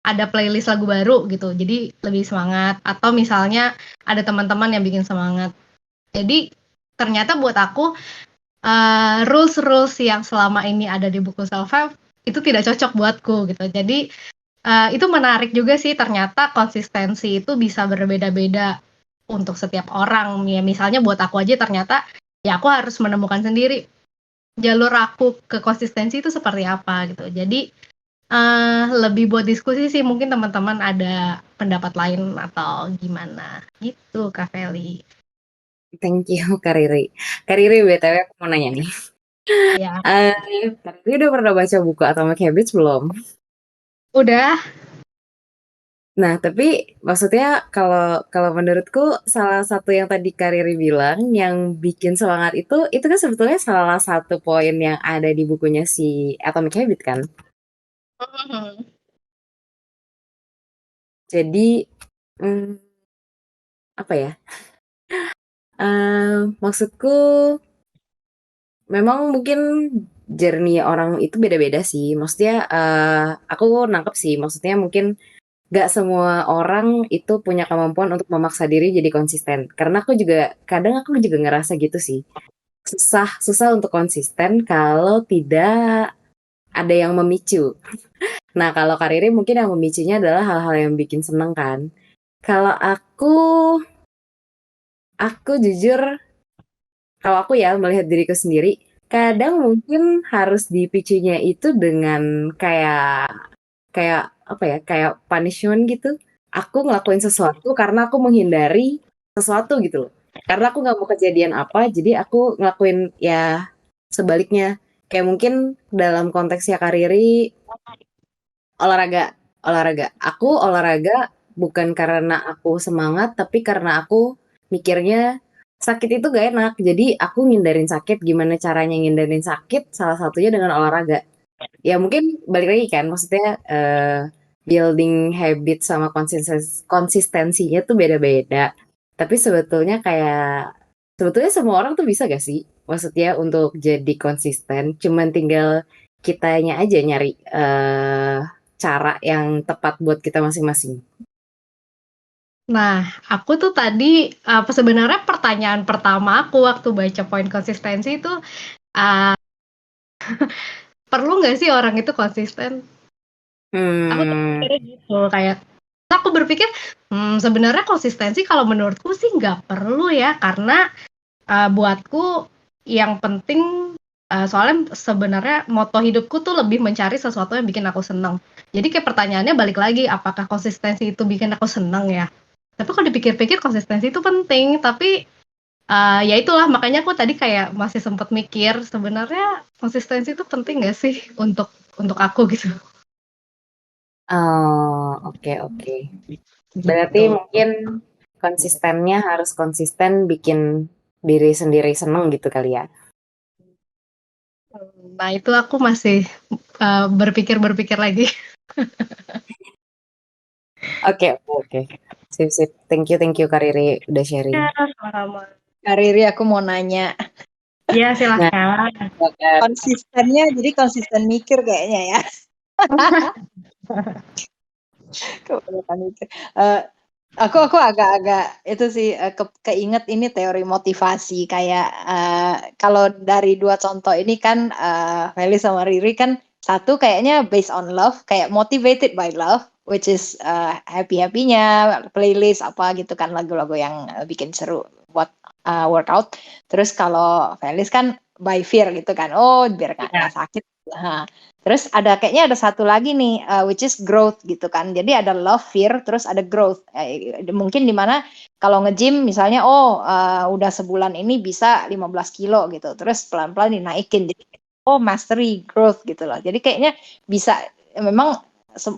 ada playlist lagu baru gitu, jadi lebih semangat. Atau misalnya ada teman-teman yang bikin semangat. Jadi ternyata buat aku rules-rules yang selama ini ada di buku self-help itu tidak cocok buatku gitu. Jadi itu menarik juga sih, ternyata konsistensi itu bisa berbeda-beda untuk setiap orang. Ya misalnya buat aku aja ternyata ya aku harus menemukan sendiri jalur aku ke konsistensi itu seperti apa gitu. Jadi lebih buat diskusi sih, mungkin teman-teman ada pendapat lain atau gimana gitu, Kak Feli. Thank you, Kak Riri. Kak Riri, BTW aku mau nanya nih. Ya, Kak Riri udah pernah baca buku Atomic Habits belum? udah. Nah, tapi maksudnya kalau menurutku salah satu yang tadi Kak Riri bilang yang bikin semangat itu kan sebetulnya salah satu poin yang ada di bukunya si Atomic Habit kan. Jadi apa ya? Maksudku memang mungkin journey orang itu beda-beda sih. Maksudnya aku nangkep sih. Maksudnya mungkin gak semua orang itu punya kemampuan untuk memaksa diri jadi konsisten. Karena kadang aku juga ngerasa gitu sih. Susah untuk konsisten kalau tidak ada yang memicu. Nah, kalau Kariri mungkin yang memicunya adalah hal-hal yang bikin seneng kan. Kalau aku jujur, kalau aku ya melihat diriku sendiri, kadang mungkin harus dipicunya itu dengan kayak apa ya, kayak punishment gitu. Aku ngelakuin sesuatu karena aku menghindari sesuatu gitu loh. Karena aku nggak mau kejadian apa, jadi aku ngelakuin ya sebaliknya. Kayak mungkin dalam konteksnya Kariri olahraga. Aku olahraga bukan karena aku semangat, tapi karena aku mikirnya sakit itu gak enak. Jadi aku ngindarin sakit. Gimana caranya ngindarin sakit? Salah satunya dengan olahraga. Ya mungkin balik lagi kan, maksudnya building habit sama konsistensinya tuh beda-beda. Tapi sebetulnya semua orang tuh bisa gak sih? Maksudnya untuk jadi konsisten, cuman tinggal kitanya aja nyari cara yang tepat buat kita masing-masing. Nah, aku tuh tadi sebenarnya pertanyaan pertama aku waktu baca poin konsistensi itu perlu nggak sih orang itu konsisten? Aku tuh mikirnya gitu, kayak aku berpikir sebenarnya konsistensi kalau menurutku sih nggak perlu ya, karena buatku yang penting soalnya sebenarnya moto hidupku tuh lebih mencari sesuatu yang bikin aku seneng. Jadi kayak pertanyaannya balik lagi, apakah konsistensi itu bikin aku seneng ya? Tapi kalau dipikir-pikir konsistensi itu penting, tapi Ya itulah makanya aku tadi kayak masih sempat mikir sebenarnya konsistensi itu penting nggak sih untuk aku gitu. Oh, oke oke. Berarti Gitu. mungkin konsistennya harus konsisten bikin diri sendiri seneng gitu kali ya. Nah itu aku masih berpikir lagi. Oke oke oke. Sip sip. Thank you Kak Riri udah sharing. Ya, sama-sama. Kak Riri, aku mau nanya. Ya Nah, silahkan. silakan. Konsistennya, jadi konsisten mikir kayaknya ya. Kebanyakan mikir. Aku agak-agak itu sih keinget ini teori motivasi kayak kalau dari dua contoh ini kan Feli sama Riri kan satu kayaknya based on love, kayak motivated by love, which is happy-happynya playlist apa gitu kan, lagu-lagu yang bikin seru buat workout. Terus kalau Felis kan by fear gitu kan, oh biar nggak sakit. Nah, terus kayaknya ada satu lagi nih, which is growth gitu kan. Jadi ada love, fear, terus ada growth. Mungkin dimana kalau nge-gym misalnya, udah sebulan ini bisa 15 kilo gitu. Terus pelan-pelan dinaikin. Jadi, mastery, growth gitu loh. Jadi kayaknya bisa, memang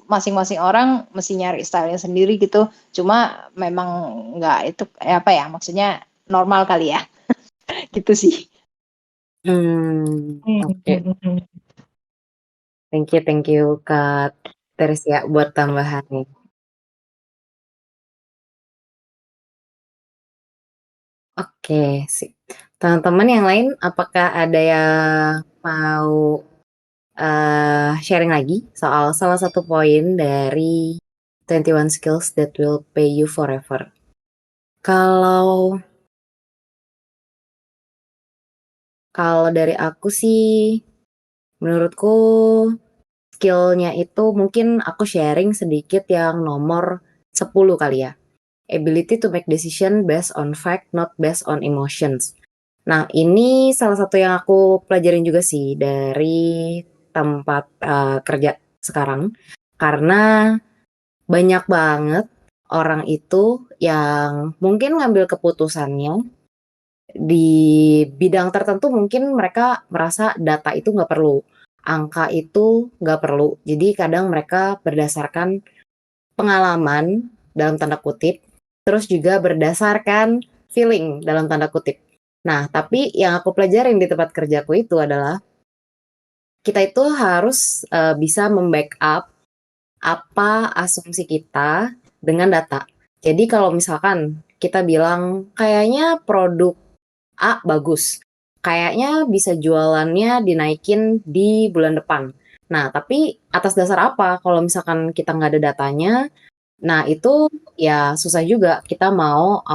masing-masing orang mesti nyari stylenya sendiri gitu. Cuma memang nggak itu, apa ya, maksudnya normal kali ya. Gitu sih. Oke. Thank you Kak Teresia buat tambahannya. Oke, sip. Teman-teman yang lain, apakah ada yang mau sharing lagi soal salah satu poin dari 21 skills that will pay you forever? Kalau dari aku sih, menurutku skillnya itu mungkin aku sharing sedikit yang nomor 10 kali ya. Ability to make decision based on fact, not based on emotions. Nah, ini salah satu yang aku pelajarin juga sih dari tempat kerja sekarang. Karena banyak banget orang itu yang mungkin ngambil keputusannya di bidang tertentu, mungkin mereka merasa data itu nggak perlu, angka itu nggak perlu. Jadi kadang mereka berdasarkan pengalaman dalam tanda kutip, terus juga berdasarkan feeling dalam tanda kutip. Nah, tapi yang aku pelajarin di tempat kerjaku itu adalah kita itu harus bisa membackup apa asumsi kita dengan data. Jadi kalau misalkan kita bilang kayaknya produk A bagus, kayaknya bisa jualannya dinaikin di bulan depan. Nah, tapi atas dasar apa? Kalau misalkan kita nggak ada datanya, nah itu ya susah juga kita mau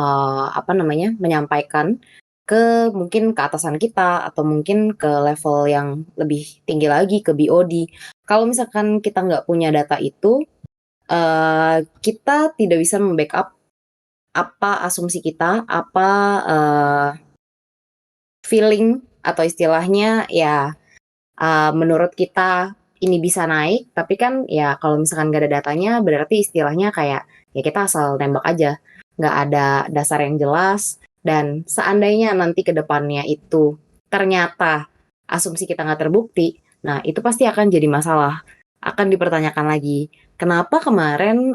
menyampaikan mungkin ke atasan kita atau mungkin ke level yang lebih tinggi lagi, ke BOD. Kalau misalkan kita nggak punya data itu, kita tidak bisa membackup apa asumsi kita, apa feeling atau istilahnya ya menurut kita ini bisa naik, tapi kan ya kalau misalkan nggak ada datanya berarti istilahnya kayak ya kita asal nembak aja, nggak ada dasar yang jelas. Dan seandainya nanti ke depannya itu ternyata asumsi kita nggak terbukti, nah itu pasti akan jadi masalah, akan dipertanyakan lagi. Kenapa kemarin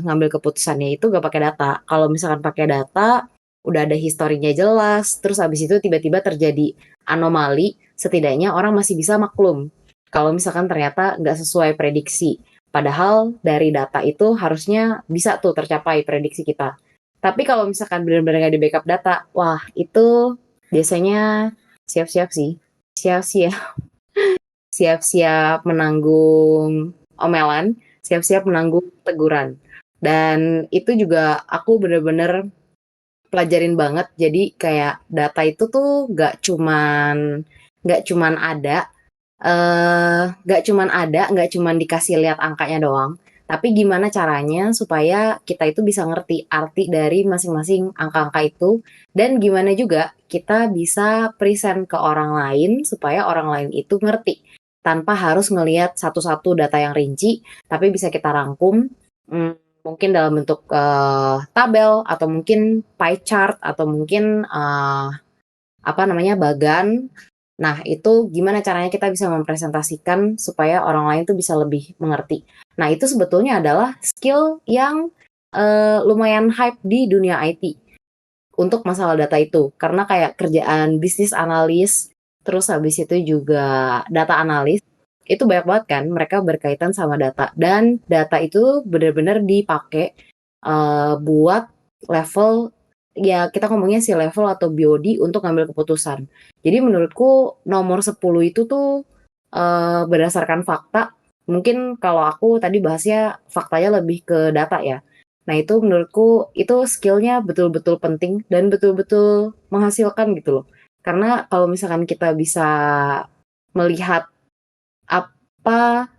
ngambil keputusannya itu gak pakai data? Kalau misalkan pakai data, udah ada historinya jelas, terus habis itu tiba-tiba terjadi anomali, setidaknya orang masih bisa maklum. Kalau misalkan ternyata nggak sesuai prediksi. Padahal dari data itu harusnya bisa tuh tercapai prediksi kita. Tapi kalau misalkan benar-benar nggak di backup data, wah itu biasanya siap-siap sih. Siap-siap. Siap-siap menanggung omelan, siap-siap menanggung teguran. Dan itu juga aku bener-bener pelajarin banget. Jadi kayak data itu tuh nggak cuman ada, nggak cuman dikasih lihat angkanya doang. Tapi gimana caranya supaya kita itu bisa ngerti arti dari masing-masing angka-angka itu, dan gimana juga kita bisa present ke orang lain supaya orang lain itu ngerti tanpa harus ngelihat satu-satu data yang rinci, tapi bisa kita rangkum mungkin dalam bentuk tabel atau mungkin pie chart atau mungkin bagan. Nah, itu gimana caranya kita bisa mempresentasikan supaya orang lain tuh bisa lebih mengerti. Nah, itu sebetulnya adalah skill yang lumayan hype di dunia IT untuk masalah data itu. Karena kayak kerjaan bisnis analis, terus habis itu juga data analis, itu banyak banget kan mereka berkaitan sama data. Dan data itu benar-benar dipakai buat level, ya kita ngomongnya si level atau BOD untuk ngambil keputusan. Jadi menurutku nomor 10 itu tuh berdasarkan fakta. Mungkin kalau aku tadi bahasnya faktanya lebih ke data ya. Nah itu menurutku itu skillnya betul-betul penting dan betul-betul menghasilkan gitu loh. Karena kalau misalkan kita bisa melihat apa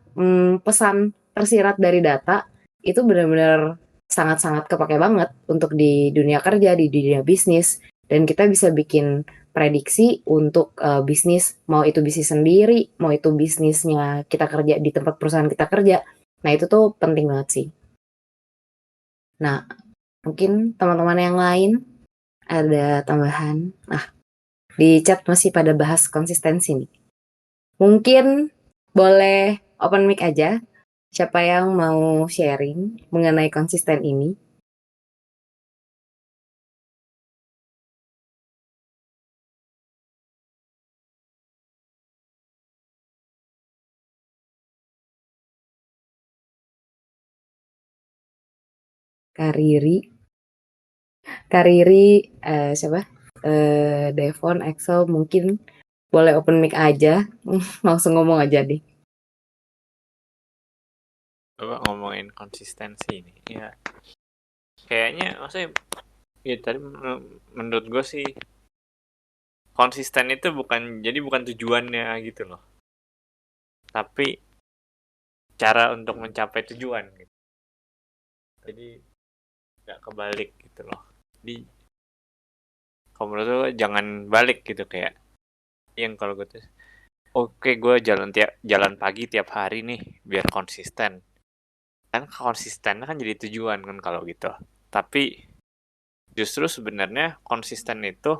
pesan tersirat dari data, itu benar-benar sangat-sangat kepake banget untuk di dunia kerja, di dunia bisnis, dan kita bisa bikin prediksi untuk bisnis, mau itu bisnis sendiri, mau itu bisnisnya kita kerja di tempat perusahaan kita kerja. Nah itu tuh penting banget sih. Nah mungkin teman-teman yang lain ada tambahan. Nah di chat masih pada bahas konsistensi nih. Mungkin boleh open mic aja. Siapa yang mau sharing mengenai konsisten ini? Kariri, siapa? Devon, Axel, mungkin boleh open mic aja. Langsung ngomong aja deh. Coba ngomongin konsistensi ini. Ya, kayaknya maksudnya ya tadi menurut gue sih konsisten itu bukan tujuannya gitu loh. Tapi cara untuk mencapai tujuan gitu. Jadi nggak kebalik gitu loh. Jadi kalau menurut gue jangan balik gitu kayak yang kalau gue tuh oke gue jalan pagi tiap hari nih biar konsisten. Kan konsistennya kan jadi tujuan kan kalau gitu. Tapi justru sebenarnya konsisten itu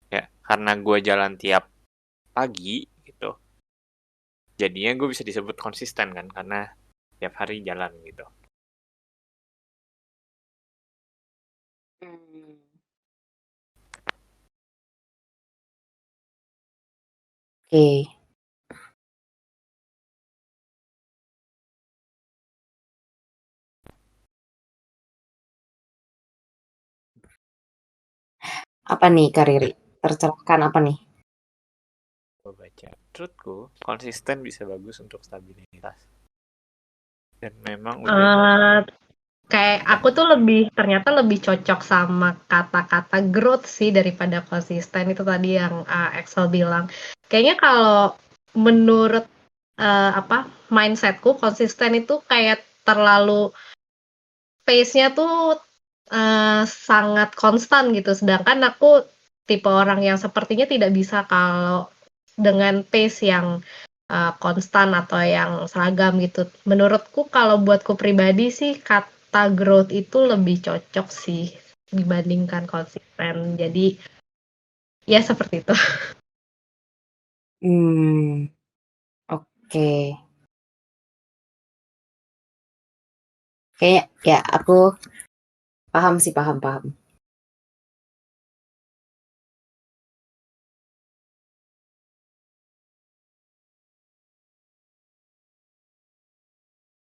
ya karena gue jalan tiap pagi gitu. Jadinya gue bisa disebut konsisten kan karena tiap hari jalan gitu. Oke. Apa nih Kariri? Tercerahkan apa nih? Gue baca. Menurutku konsisten bisa bagus untuk stabilitas. Dan memang udah Kayak aku tuh ternyata lebih cocok sama kata-kata growth sih daripada konsisten itu tadi yang Axel bilang. Kayaknya kalau menurut mindsetku konsisten itu kayak terlalu pace-nya tuh sangat konstan gitu. Sedangkan aku tipe orang yang sepertinya tidak bisa kalau dengan pace yang konstan atau yang seragam gitu. Menurutku kalau buatku pribadi sih kata growth itu lebih cocok sih dibandingkan konsisten. Jadi ya seperti itu. Oke. Kayaknya ya aku paham sih, paham.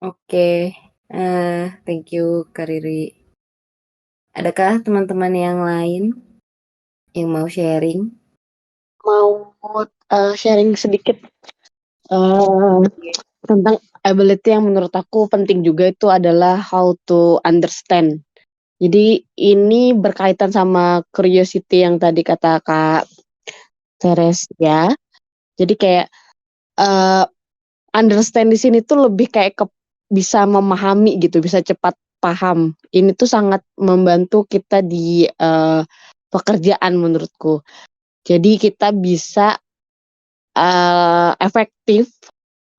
Oke, thank you Kariri. Adakah teman-teman yang lain yang mau sharing? Mau sharing sedikit tentang ability yang menurut aku penting juga itu adalah how to understand. Jadi ini berkaitan sama curiosity yang tadi kata Kak Teres ya. Jadi kayak understand di sini tuh lebih kayak bisa memahami gitu, bisa cepat paham. Ini tuh sangat membantu kita di pekerjaan menurutku. Jadi kita bisa efektif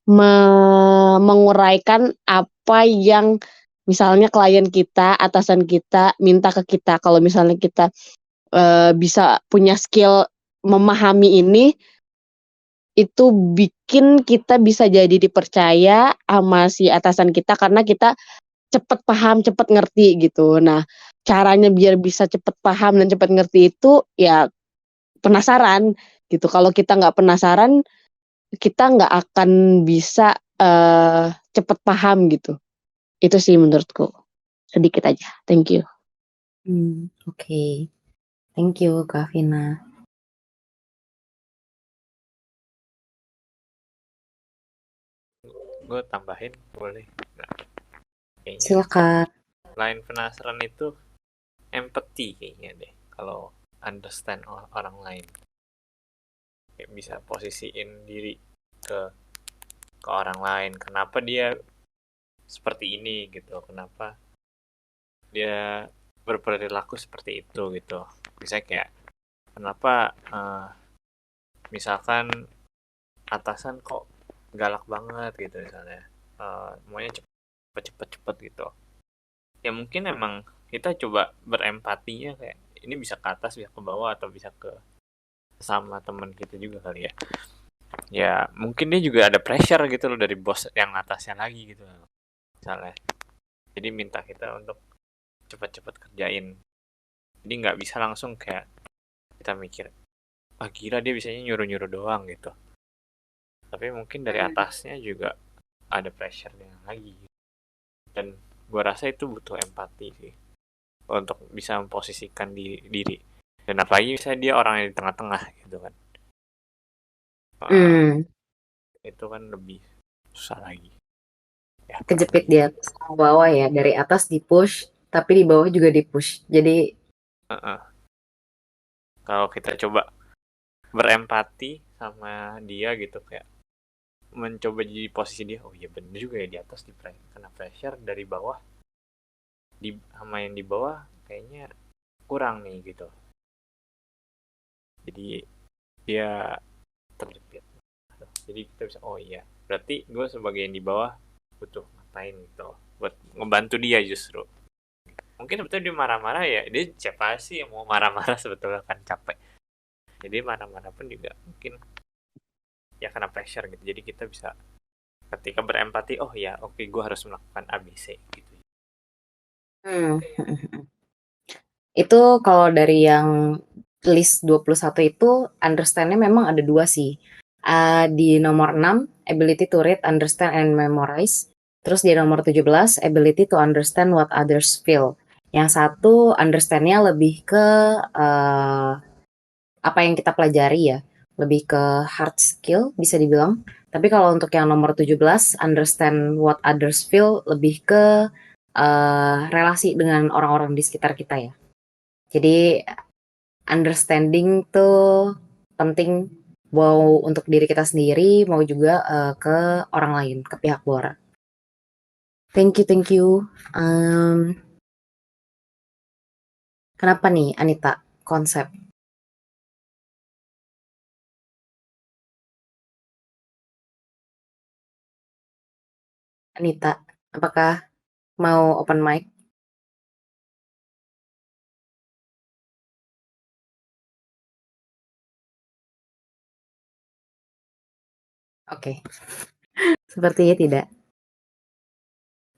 menguraikan apa yang misalnya klien kita, atasan kita minta ke kita kalau misalnya kita bisa punya skill memahami ini, itu bikin kita bisa jadi dipercaya sama si atasan kita karena kita cepet paham, cepet ngerti gitu. Nah, caranya biar bisa cepet paham dan cepet ngerti itu ya penasaran gitu. Kalau kita nggak penasaran, kita nggak akan bisa cepet paham gitu. Itu sih menurutku. Sedikit aja. Thank you. Oke. Thank you, Kak Vina. Gue tambahin boleh nggak? Kayaknya Silakan. lain penasaran itu empathy kayaknya deh. Kalau understand orang lain, kayak bisa posisiin diri ke orang lain. Kenapa dia seperti ini gitu? Kenapa dia berperilaku seperti itu gitu? Misalnya kayak kenapa misalkan atasan kok galak banget gitu misalnya, maunya cepet gitu. Ya mungkin emang kita coba berempatinya kayak ini bisa ke atas, bisa ke bawah, atau bisa ke sama teman kita juga kali ya. Ya mungkin dia juga ada pressure gitu loh dari bos yang atasnya lagi gitu misalnya. Jadi minta kita untuk cepat-cepat kerjain. Jadi nggak bisa langsung kayak kita mikir, ah gila dia bisanya nyuruh-nyuruh doang gitu. Tapi mungkin dari atasnya juga ada pressure-nya lagi. Dan gue rasa itu butuh empati sih untuk bisa memposisikan diri. Dan apalagi misalnya dia orang yang di tengah-tengah gitu kan. Itu kan lebih susah lagi. Ya, Kejepit di atas sama bawah ya. Dari atas di push, tapi di bawah juga di push. Jadi kalau kita coba berempati sama dia gitu, kayak mencoba jadi posisi dia, oh iya bener juga ya, di atas kena pressure, dari bawah sama yang di bawah kayaknya kurang nih gitu. Jadi dia terjepit. Jadi kita bisa, oh iya berarti gue sebagai yang di bawah butuh ngapain gitu buat ngebantu dia justru. Mungkin sebetulnya dia marah-marah ya, dia siapa sih yang mau marah-marah, sebetulnya kan capek. Jadi marah-marah pun juga mungkin ya kena pressure gitu. Jadi kita bisa ketika berempati, oh ya oke, gue harus melakukan ABC gitu. Itu kalau dari yang list 21 itu understand-nya memang ada dua sih. Di nomor 6, ability to read, understand, and memorize. Terus di nomor 17, ability to understand what others feel. Yang satu understand-nya lebih ke apa yang kita pelajari ya. Lebih ke hard skill bisa dibilang. Tapi kalau untuk yang nomor 17, understand what others feel, lebih ke relasi dengan orang-orang di sekitar kita ya. Jadi understanding tuh penting, mau untuk diri kita sendiri, mau juga ke orang lain, ke pihak luar. Thank you. Kenapa nih Anita konsep? Anita, apakah mau open mic? Oke. Sepertinya tidak.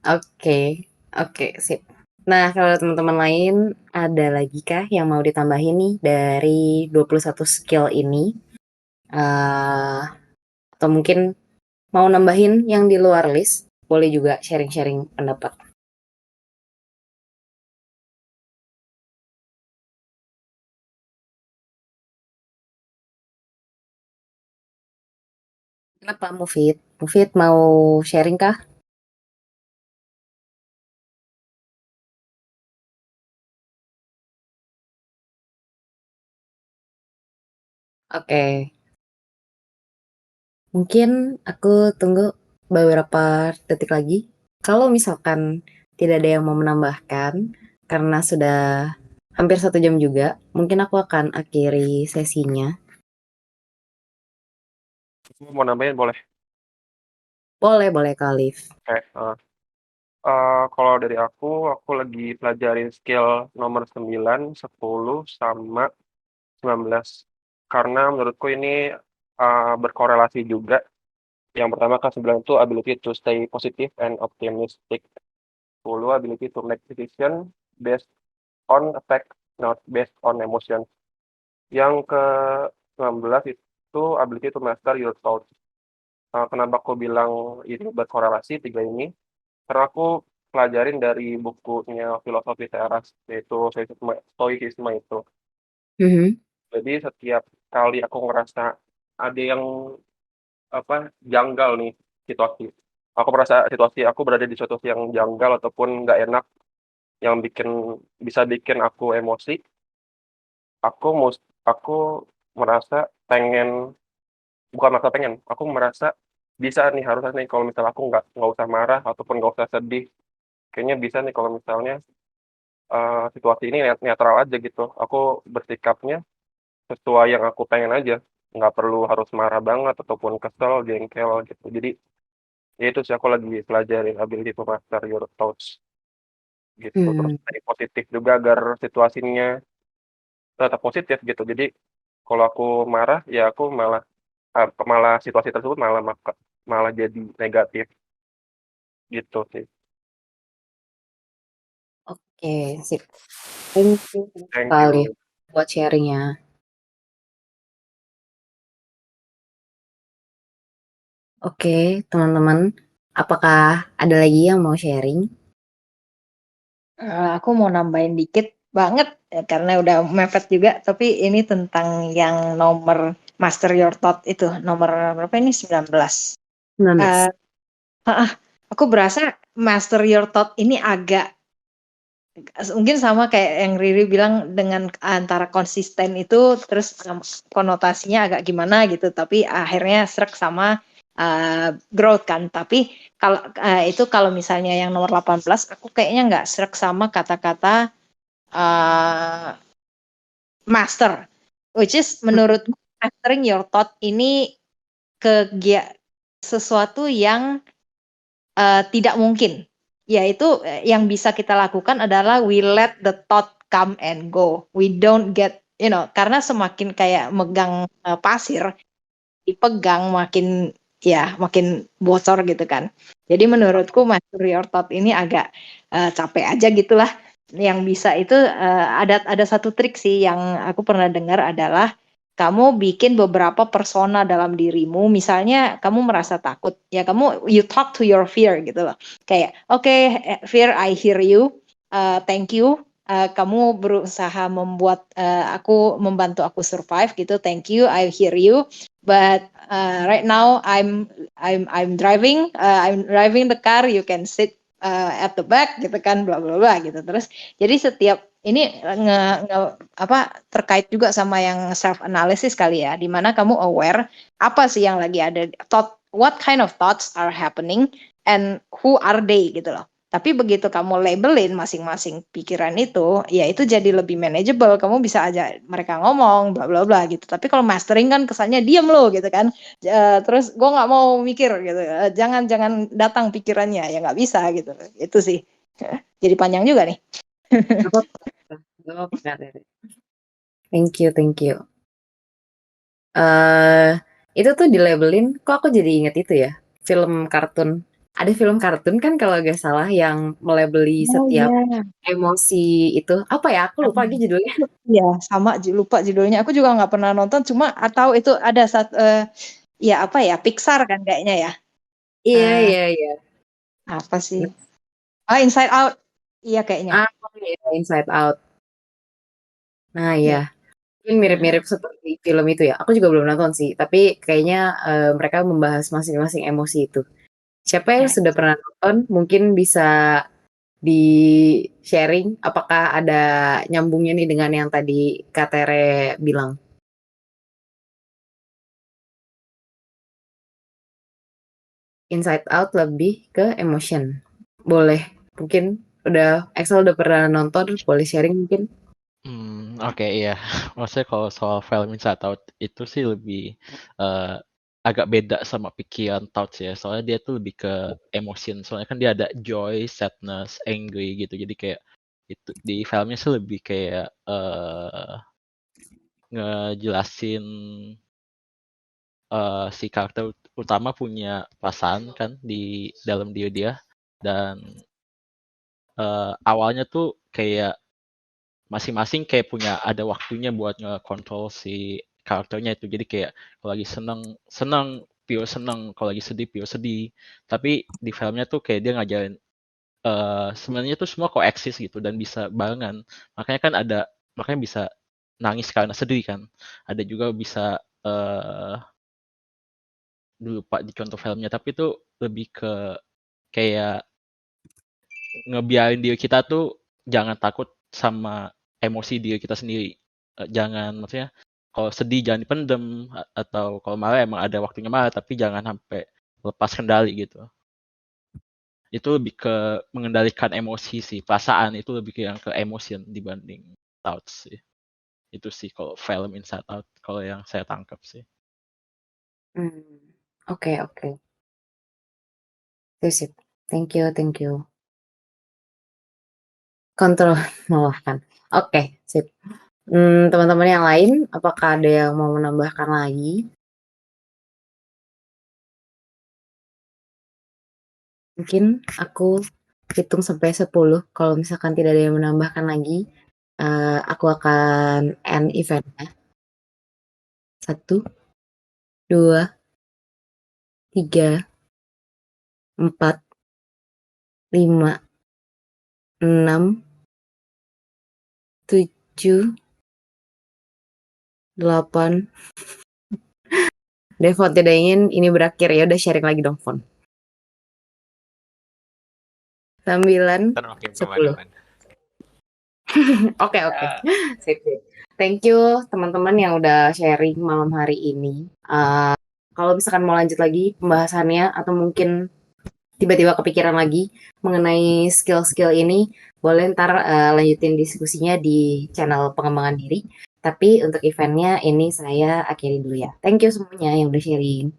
Oke, sip. Nah, kalau teman-teman lain ada lagi kah yang mau ditambahin nih dari 21 skill ini? Atau mungkin mau nambahin yang di luar list? Boleh juga sharing-sharing pendapat. Kenapa Mufid? Mufid mau sharing kah? Oke. Mungkin aku tunggu beberapa detik lagi. Kalau misalkan tidak ada yang mau menambahkan, karena sudah hampir 1 jam juga, mungkin aku akan akhiri sesinya. Mau nambahin boleh? Boleh Kak Alif. Oke. Kalau dari aku lagi pelajarin skill nomor 9, 10, sama 19. Karena menurutku ini berkorelasi juga. Yang pertama kan 9 itu ability to stay positive and optimistic. 10 ability to make decision based on fact, not based on emotion. Yang ke 19 itu ability to master your thoughts. Kenapa aku bilang ini berkorelasi tiga ini? Karena aku pelajarin dari bukunya filosofi teras, yaitu Stoicisme itu. Mhm. Jadi setiap kali aku ngerasa ada yang janggal nih situasi, aku merasa situasi aku berada di situasi yang janggal ataupun nggak enak, yang bisa bikin aku emosi, aku aku merasa pengen, bukan merasa pengen, aku merasa bisa nih, harusnya nih kalau misalnya aku nggak usah marah ataupun nggak usah sedih, kayaknya bisa nih kalau misalnya situasi ini netral aja gitu. Aku bersikapnya sesuai yang aku pengen aja, nggak perlu harus marah banget ataupun kesel, jengkel gitu. Jadi ya itu sih, aku lagi pelajarin ability to master your thoughts gitu. Terus Hmm. dari positif juga agar situasinya tetap positif gitu. Jadi kalau aku marah ya aku malah situasi tersebut malah jadi negatif gitu sih. Oke, sip. Thank you Thank sekali you. buat sharingnya. Oke, teman-teman, apakah ada lagi yang mau sharing? Aku mau nambahin dikit banget ya, karena udah mepet juga, tapi ini tentang yang nomor Master Your Thought itu, nomor berapa ini? 19. 19. Aku berasa Master Your Thought ini agak mungkin sama kayak yang Riri bilang, dengan antara konsisten itu terus konotasinya agak gimana gitu, tapi akhirnya serak sama growth kan. Tapi kalau misalnya yang nomor 18, aku kayaknya nggak serak sama kata-kata master, which is menurutku mastering your thought ini sesuatu yang tidak mungkin. Yaitu yang bisa kita lakukan adalah we let the thought come and go. We don't get, karena semakin kayak megang pasir, dipegang makin bocor gitu kan. Jadi menurutku master your thought ini agak capek aja gitulah. Yang bisa itu ada satu trik sih yang aku pernah dengar adalah kamu bikin beberapa persona dalam dirimu. Misalnya kamu merasa takut, ya you talk to your fear gitu loh. Kayak, oke, fear, I hear you, thank you. Kamu berusaha membantu aku survive gitu. Thank you, I hear you. But right now I'm driving, I'm driving the car. You can sit at the back gitu kan, bla bla bla gitu. Terus jadi setiap ini terkait juga sama yang self analysis kali ya, dimana kamu aware apa sih yang lagi ada, what kind of thoughts are happening and who are they gitu loh. Tapi begitu kamu labelin masing-masing pikiran itu, ya itu jadi lebih manageable. Kamu bisa aja mereka ngomong bla bla bla gitu. Tapi kalau mastering kan kesannya diam lo gitu kan. Terus gue nggak mau mikir gitu. Jangan datang pikirannya, ya nggak bisa gitu. Itu sih. Jadi panjang juga nih. Gak apa-apa. Gak apa-apa, Kak Rere. Thank you, thank you. Itu tuh dilabelin, kok aku jadi inget itu ya, film kartun. Ada film kartun kan kalau gak salah yang melabeli setiap emosi itu. Apa ya? Aku lupa lagi judulnya. Iya, sama lupa judulnya. Aku juga nggak pernah nonton, cuma atau itu ada Pixar kan kayaknya ya. Iya, Eh, iya, iya. Apa sih? Inside Out. Iya kayaknya. Iya, Inside Out. Nah, Ya. ya. Mungkin mirip-mirip seperti film itu ya. Aku juga belum nonton sih, tapi kayaknya mereka membahas masing-masing emosi itu. Siapa yang Ya. sudah pernah nonton, mungkin bisa di-sharing apakah ada nyambungnya nih dengan yang tadi Kak Tere bilang. Inside Out lebih ke emotion. Boleh, mungkin Excel udah pernah nonton, boleh sharing mungkin. Oke, iya. Maksudnya kalau soal film Inside Out itu sih lebih agak beda sama pikiran thoughts ya. Soalnya dia tuh lebih ke emotion. Soalnya kan dia ada joy, sadness, angry gitu. Jadi kayak itu di filmnya sih lebih kayak ngejelasin si karakter utama punya perasaan kan di dalam diri dia, dan awalnya tuh kayak masing-masing kayak punya ada waktunya buat ngekontrol si karakternya itu. Jadi kayak kalau lagi seneng pure seneng, kalau lagi sedih pure sedih. Tapi di filmnya tuh kayak dia ngajarin sebenarnya tuh semua koeksis gitu dan bisa barengan. Makanya kan makanya bisa nangis karena sedih kan. Ada juga bisa dulu pak di contoh filmnya, tapi itu lebih ke kayak ngebiarin diri kita tuh jangan takut sama emosi diri kita sendiri. Jangan, maksudnya kalau sedih jangan dipendem, atau kalau marah emang ada waktunya marah, tapi jangan sampai lepas kendali gitu. Itu lebih ke mengendalikan emosi sih, perasaan itu lebih ke yang ke emotion dibanding thoughts sih. Itu sih kalau film Inside Out, kalau yang saya tangkap sih. Oke. Sip. Thank you. Kontrol melelahkan. Oke, sip. Teman-teman yang lain, apakah ada yang mau menambahkan lagi? Mungkin aku hitung sampai 10. Kalau misalkan tidak ada yang menambahkan lagi, aku akan end event-nya. 1, 2, 3, 4, 5, 6, 7, 8. Devon tidak ingin ini berakhir, ya udah sharing lagi dong, Fon. 9, Ntar makin 10. kemana-mana. Oke. Sip. Thank you teman-teman yang udah sharing malam hari ini. Kalau misalkan mau lanjut lagi pembahasannya atau mungkin tiba-tiba kepikiran lagi mengenai skill-skill ini, boleh ntar lanjutin diskusinya di channel pengembangan diri. Tapi untuk eventnya ini saya akhiri dulu ya. Thank you semuanya yang udah sharing.